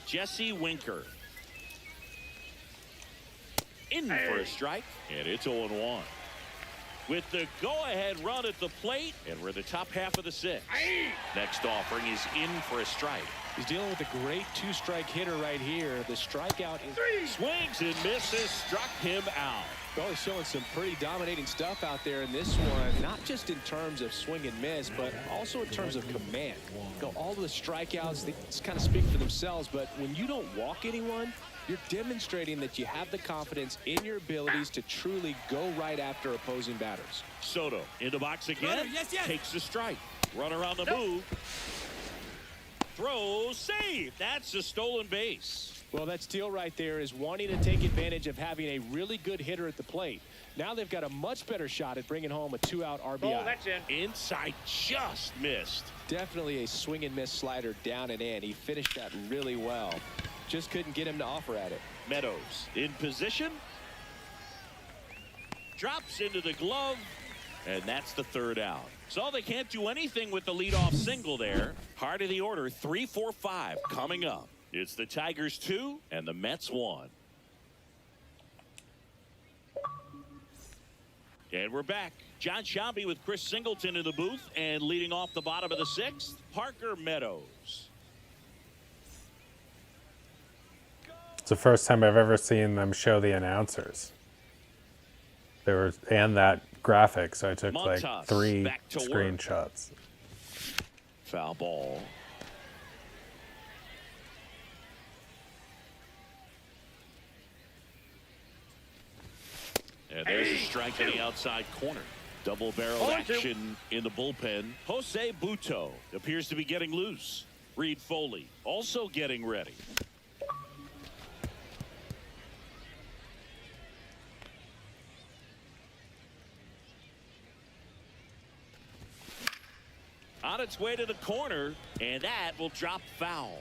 A: Jesse Winker. In for a strike, and it's 0-1. With the go-ahead run at the plate, and we're in the top half of the 6th. Next offering is in for a strike.
B: He's dealing with a great 2-strike hitter right here. The strikeout is
A: Swings and misses, struck him out.
B: well, he's showing some pretty dominating stuff out there in this one, not just in terms of swing and miss, but also in terms of command. You know, all of the strikeouts, they just kind of speak for themselves, but when you don't walk anyone, you're demonstrating that you have the confidence in your abilities to truly go right after opposing batters.
A: Soto in the box again. Takes the strike. Runner on the move. Throws, save. That's a stolen base.
B: Well, that steal right there is wanting to take advantage of having a really good hitter at the plate. Now they've got a much better shot at bringing home a 2-out RBI.
D: Oh, that's in.
A: Inside, just missed.
B: Definitely a swing and miss slider down and in. He finished that really well. Just couldn't get him to offer at it.
A: Meadows in position. Drops into the glove. And that's the 3rd out. So they can't do anything with the leadoff single there. Heart of the order, 3-4-5 coming up. It's the Tigers 2 and the Mets 1. And we're back. John Sciambi with Chris Singleton in the booth, and leading off the bottom of the 6th, Parker Meadows.
C: It's the first time I've ever seen them show the announcers. And that graphic, so I took like
A: Montas
C: 3
A: back to work.
C: screenshots.
A: Foul ball. And there's a strike in the outside corner. Double-barreled action in the bullpen. Jose Buto appears to be getting loose. Reed Foley also getting ready. On its way to the corner, and that will drop foul.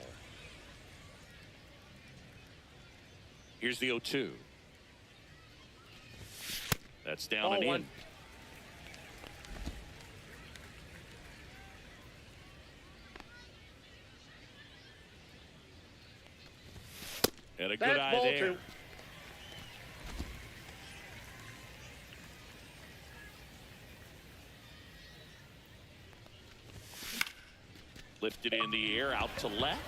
A: Here's the 0-2. That's down and in. And a good eye
D: ball
A: there.
D: 2.
A: Lifted in the air, out to left.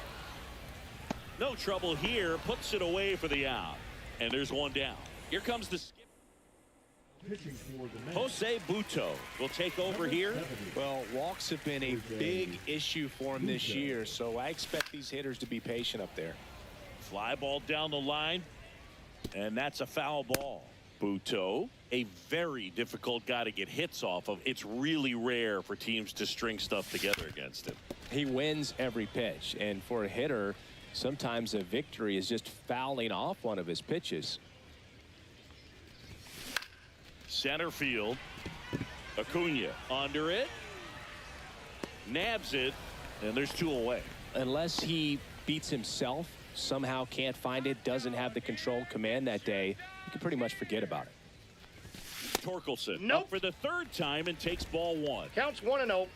A: No trouble here, puts it away for the out. And there's one down. Here comes the skip.
F: Pitching for the Mets.
A: Jose Buto will take over here.
B: Well, walks have been a big issue for him this year, so I expect these hitters to be patient up there.
A: Fly ball down the line, and that's a foul ball. Buto, a very difficult guy to get hits off of. It's really rare for teams to string stuff together against him.
B: He wins every pitch, and for a hitter, sometimes a victory is just fouling off one of his pitches.
A: Center field. Acuna under it. Nabs it. And there's 2 away.
B: Unless he beats himself, somehow can't find it, doesn't have the control command that day, you can pretty much forget about it.
A: Torkelson
D: Nope.
A: up for the 3rd time and takes ball 1.
D: Counts 1-0.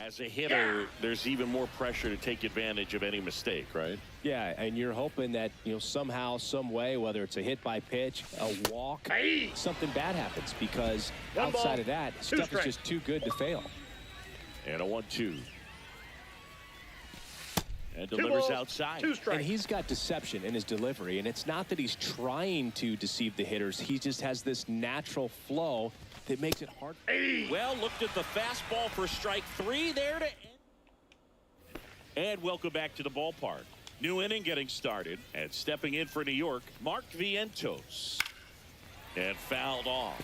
A: As a hitter, there's even more pressure to take advantage of any mistake, right?
B: Yeah, and you're hoping that, somehow, some way, whether it's a hit by pitch, a walk,
D: Hey.
B: something bad happens, because
D: One ball,
B: outside of that,
D: 2
B: stuff is
D: strikes.
B: just too good to fail.
A: And a 1-2. And
D: 2
A: delivers
D: balls,
A: outside.
D: 2
B: And
D: strikes.
B: he's got deception in his delivery, and it's not that he's trying to deceive the hitters. He just has this natural flow that makes it hard.
A: Well, looked at the fastball for strike 3 there to end. And welcome back to the ballpark. New inning getting started. And stepping in for New York, Mark Vientos. And fouled off.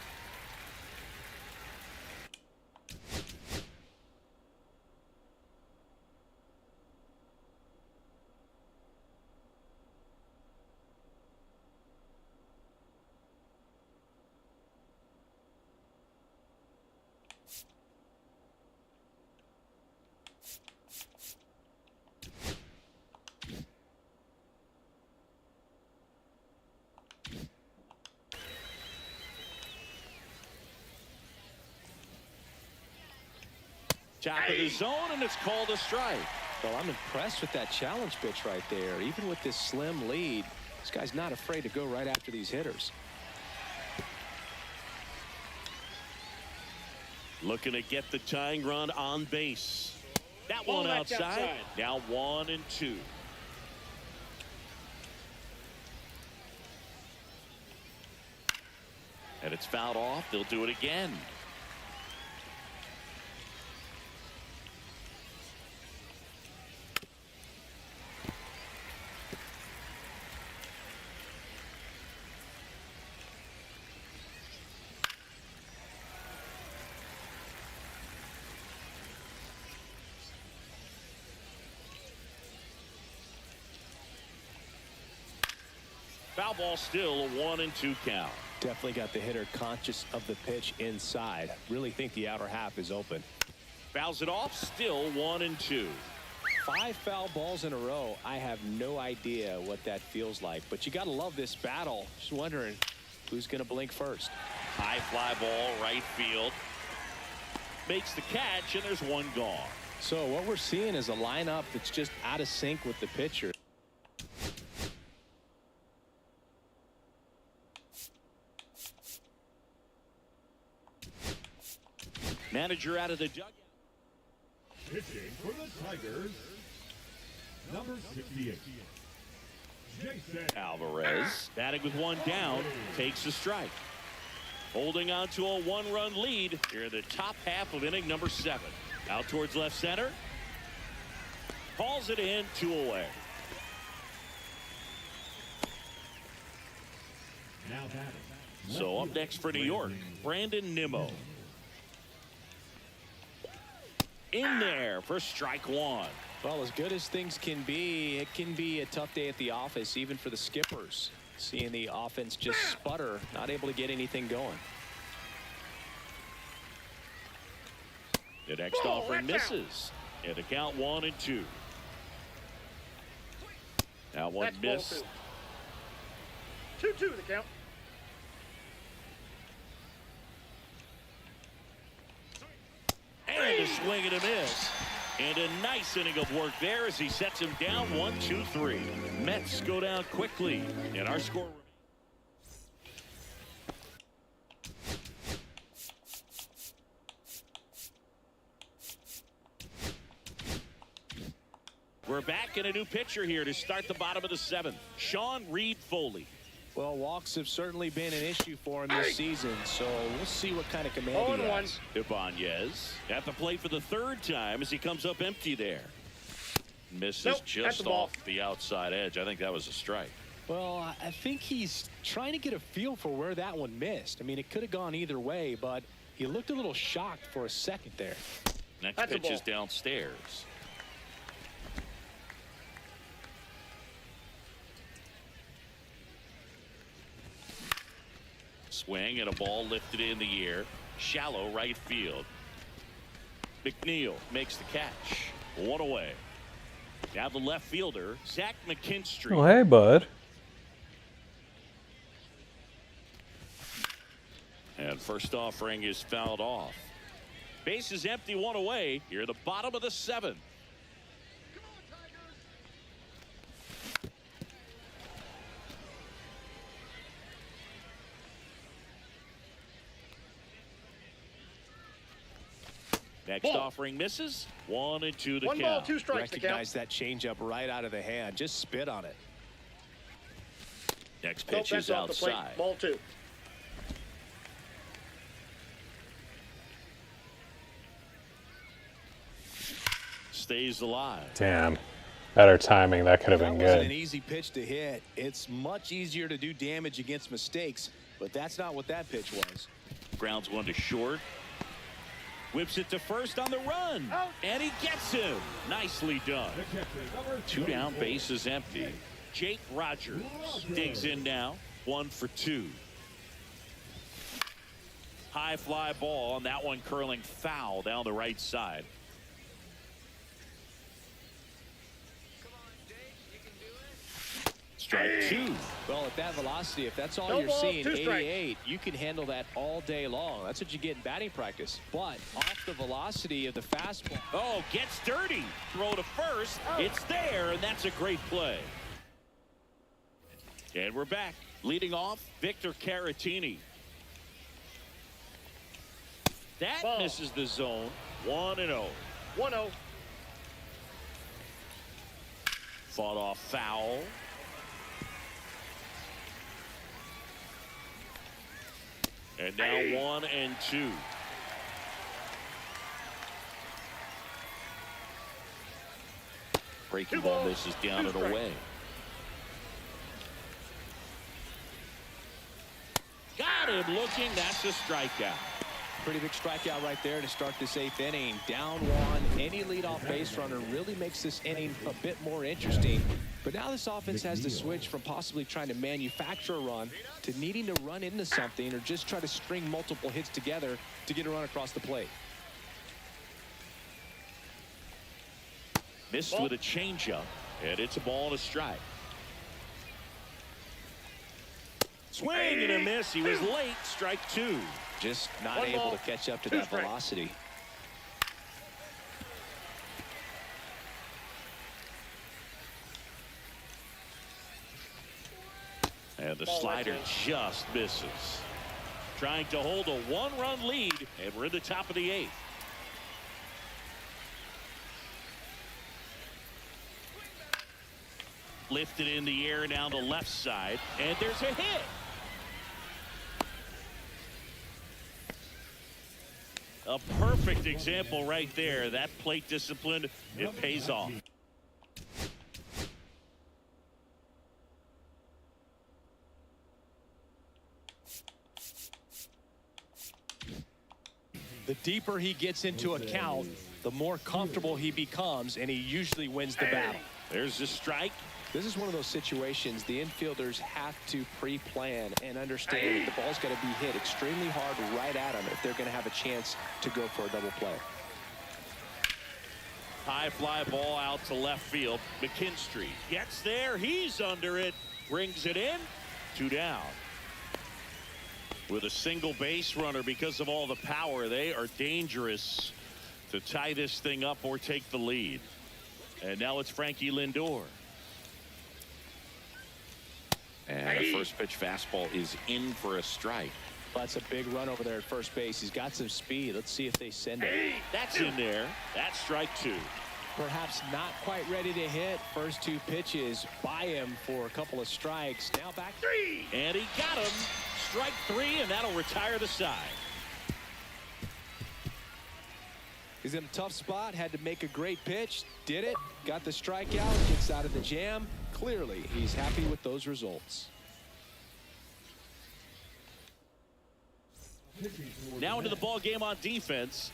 A: Top of the zone, and it's called a strike.
B: Well, I'm impressed with that challenge pitch right there. Even with this slim lead, this guy's not afraid to go right after these hitters.
A: Looking to get the tying run on base. That
D: Ball
A: one
D: back
A: outside. Now 1-2. And it's fouled off. They'll do it again. Foul ball, still a 1-2 count.
B: Definitely got the hitter conscious of the pitch inside. Really think the outer half is open.
A: Fouls it off, still 1-2.
B: 5 foul balls in a row. I have no idea what that feels like, but you got to love this battle. Just wondering who's going to blink first.
A: High fly ball, right field. Makes the catch, and there's 1 gone.
B: So what we're seeing is a lineup that's just out of sync with the pitcher.
A: Manager out of the dugout.
F: Pitching for the Tigers, number 68, Jason
A: Alvarez batting with 1 down, takes a strike. Holding on to a 1-run lead here in the top half of inning number 7. Out towards left center. Calls it in, 2 away.
F: now batting.
A: So up next for New York, Brandon Nimmo. In there for strike 1.
B: Well, as good as things can be, it can be a tough day at the office, even for the skippers. Seeing the offense just sputter, not able to get anything going.
A: The next offering misses. And the count 1-2. Now one
D: That's ball
A: missed.
D: 2. 2-2 the count.
A: And a swing and a miss. And a nice inning of work there as he sets him down 1-2-3. Mets go down quickly. And our score remains. We're back in a new pitcher here to start the bottom of the 7th. Sean Reed Foley.
B: Well, walks have certainly been an issue for him this season, so we'll see what kind of command he
D: 0-1.
B: has.
A: Ibanez at the plate for the 3rd time as he comes up empty there. Misses
D: Nope, that's
A: just
D: the ball.
A: off the outside edge. I think that was a strike.
B: Well, I think he's trying to get a feel for where that one missed. I mean, it could have gone either way, but he looked a little shocked for a second there.
A: Next
D: That's a
A: pitch is
D: ball.
A: downstairs. Swing and a ball lifted in the air. Shallow right field. McNeil makes the catch. One away. Now the left fielder, Zach McKinstry.
C: Oh, hey, bud.
A: And first offering is fouled off. Base is empty, one away. Here at the bottom of the seventh. Next
D: Ball.
A: offering misses. 1-2 the
D: One
A: count.
D: ball, 2 strikes to count.
B: Recognize that changeup right out of the hand. Just spit on it.
A: Next
D: Nope,
A: pitch
D: that's
A: is
D: off the plate.
A: outside.
D: Ball 2.
A: Stays alive.
C: Damn. Better timing. That could have
B: That
C: been
B: wasn't an
C: good.
B: easy pitch to hit. It's much easier to do damage against mistakes, but that's not what that pitch was.
A: Grounds one to short. Whips it to first on the run.
D: Out.
A: And he gets him. Nicely done.
F: The catcher, number
A: 2 down,
F: 24.
A: base is empty. Jake Rogers digs in now. 1 for 2. High fly ball, and that one curling foul down the right side. Strike 2.
B: Well, at that velocity, if that's all
D: No
B: you're
D: ball,
B: seeing,
D: 2 strikes.
B: 88, you can handle that all day long. That's what you get in batting practice. But off the velocity of the fastball.
A: Oh, gets dirty. Throw to first. It's there, and that's a great play. And we're back. Leading off, Victor Caratini. That
D: Ball.
A: misses the zone. 1-0.
D: 1-0.
A: Fought off foul. And now 1-2. Breaking
D: 2
A: ball
D: balls,
A: misses down
D: 2
A: and
D: strikes.
A: away. Got him looking. That's a strikeout.
B: Pretty big strikeout right there to start this 8th inning. Down 1. Any leadoff base runner really makes this inning a bit more interesting. But now this offense has to switch from possibly trying to manufacture a run to needing to run into something or just try to string multiple hits together to get a run across the plate.
A: Missed
D: Ball.
A: with a changeup, and it's a ball and a strike. Swing and a miss. He was late. Strike 2.
B: Just not
D: 1
B: able
D: ball,
B: to catch up to
D: 2
B: that
D: strikes.
B: velocity.
A: And the
D: Ball
A: slider
D: right
A: just misses. Trying to hold a 1-run lead, and we're in the top of the 8th. Lifted in the air down the left side, and there's a hit. A perfect example right there. That plate discipline, it pays off.
B: The deeper he gets into a count, the more comfortable he becomes, and he usually wins the battle.
A: There's the strike.
B: This is one of those situations the infielders have to pre-plan and understand that the ball's got to be hit extremely hard right at them if they're going to have a chance to go for a double play.
A: High fly ball out to left field. McKinstry gets there. He's under it. Brings it in. 2 down. With a single base runner, because of all the power, they are dangerous to tie this thing up or take the lead. And now it's Frankie Lindor. And the first pitch fastball is in for a strike.
B: That's a big run over there at first base. He's got some speed. Let's see if they send it.
A: That's in there. That's strike 2.
B: Perhaps not quite ready to hit. First 2 pitches by him for a couple of strikes. Now back.
D: 3.
A: And he got him. Strike 3, and that'll retire the side.
B: He's in a tough spot. Had to make a great pitch. Did it. Got the strikeout. Gets out of the jam. Clearly, he's happy with those results.
A: Now into the ball game on defense.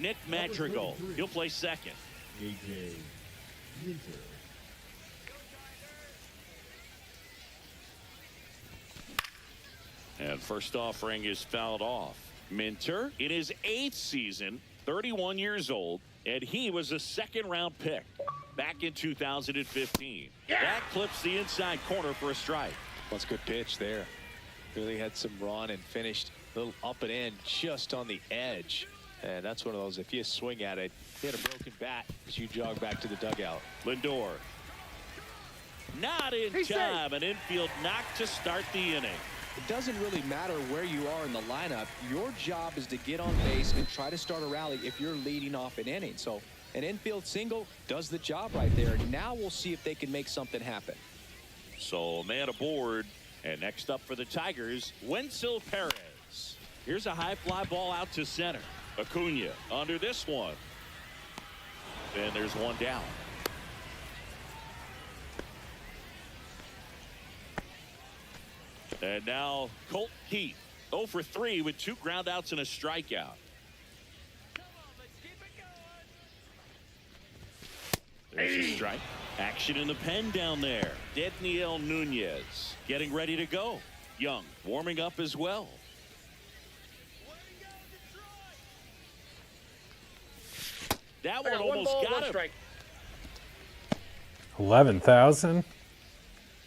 A: Nick Madrigal. He'll play second.
F: AJ Minter.
A: And first offering is fouled off. Minter in his 8th season, 31 years old, and he was a second-round pick back in 2015. That clips the inside corner for a strike.
B: That's a good pitch there. Really had some run and finished a little up and in just on the edge. And that's one of those, if you swing at it, hit a broken bat as you jog back to the dugout.
A: Lindor. Not in time. An infield knock to start the inning.
B: It doesn't really matter where you are in the lineup. Your job is to get on base and try to start a rally if you're leading off an inning. So an infield single does the job right there. Now we'll see if they can make something happen.
A: So a man aboard. And next up for the Tigers, Wenzel Perez. Here's a high fly ball out to center. Acuna under this one. And there's one down. And now Colt Heath 0 for 3 with 2 groundouts and a strikeout. There's a strike. Action in the pen down there. Dedniel Nunez getting ready to go. Young warming up as well. That one almost got him.
D: Strike.
C: 11,000.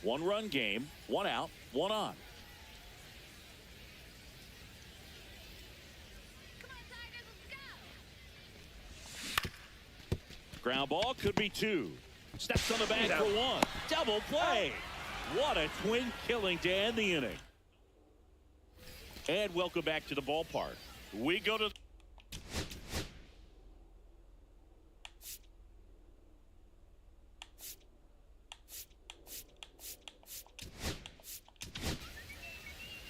A: 1-run game, 1 out, 1 on. Ground ball could be 2. Steps on the bag for 1. Double play. What a twin killing to end the inning. And welcome back to the ballpark. We go to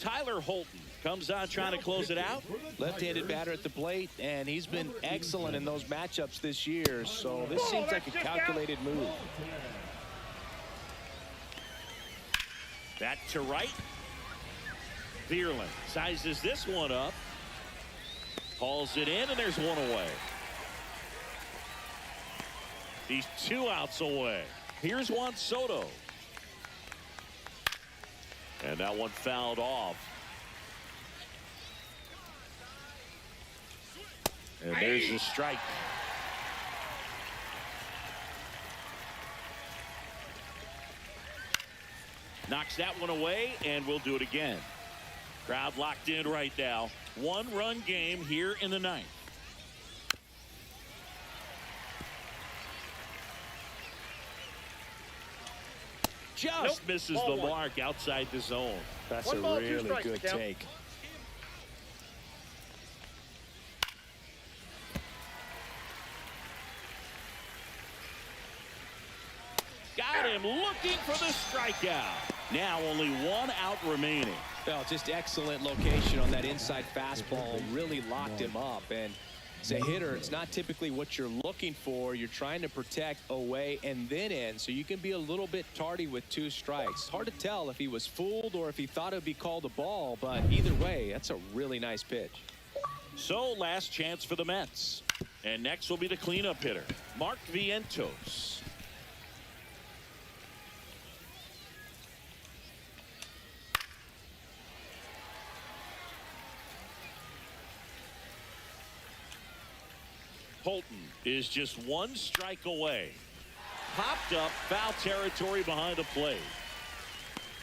A: Tyler Holton comes on trying to close it out.
B: Left-handed batter at the plate, and he's been excellent in those matchups this year. So this seems like a calculated move.
A: Back to right. Bierlin sizes this one up. Calls it in, and there's one away. He's 2 outs away. Here's Juan Soto. And that one fouled off. And there's the strike. Knocks that one away, and we'll do it again. Crowd locked in right now. 1-run game here in the 9th. Just misses the mark outside the zone.
B: That's a really good take.
A: Got him looking for the strikeout. Now only 1 out remaining.
B: Well, just excellent location on that inside fastball. Really locked him up. And as a hitter, it's not typically what you're looking for. You're trying to protect away and then in, so you can be a little bit tardy with 2 strikes. Hard to tell if he was fooled or if he thought it would be called a ball, but either way, that's a really nice pitch.
A: So last chance for the Mets. And next will be the cleanup hitter, Mark Vientos. Holton is just 1 strike away. Popped up, foul territory behind the plate.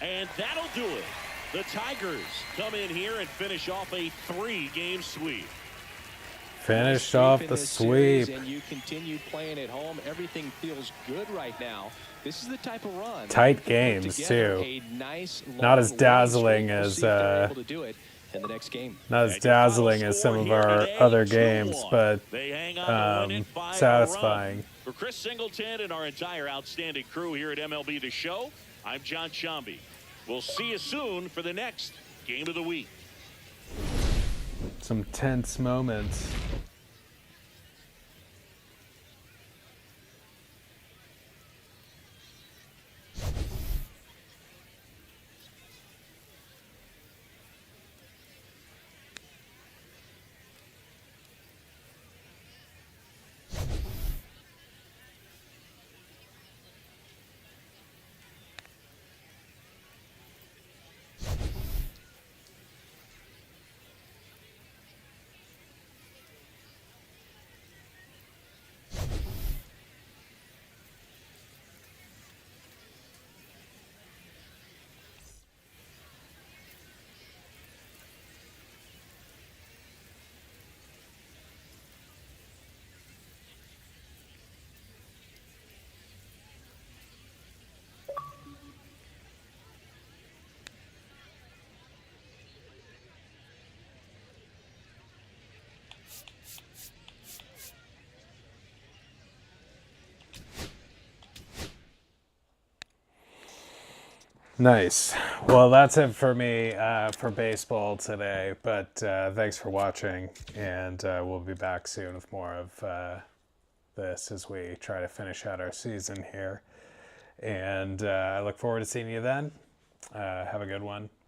A: And that'll do it. The Tigers come in here and finish off a 3-game sweep.
C: Finished off the sweep.
B: And you continue playing at home. Everything feels good right now. This is the type of run.
C: Tight games, too.
B: A nice,
C: not as dazzling as
B: in the next game.
C: Not as dazzling as some of our other games, but satisfying.
A: For Chris Singleton and our entire outstanding crew here at MLB The Show, I'm John Sciambi. We'll see you soon for the next game of the week.
C: Some tense moments. Nice. Well, that's it for me for baseball today. But thanks for watching, and we'll be back soon with more of this as we try to finish out our season here. And I look forward to seeing you then. Have a good one.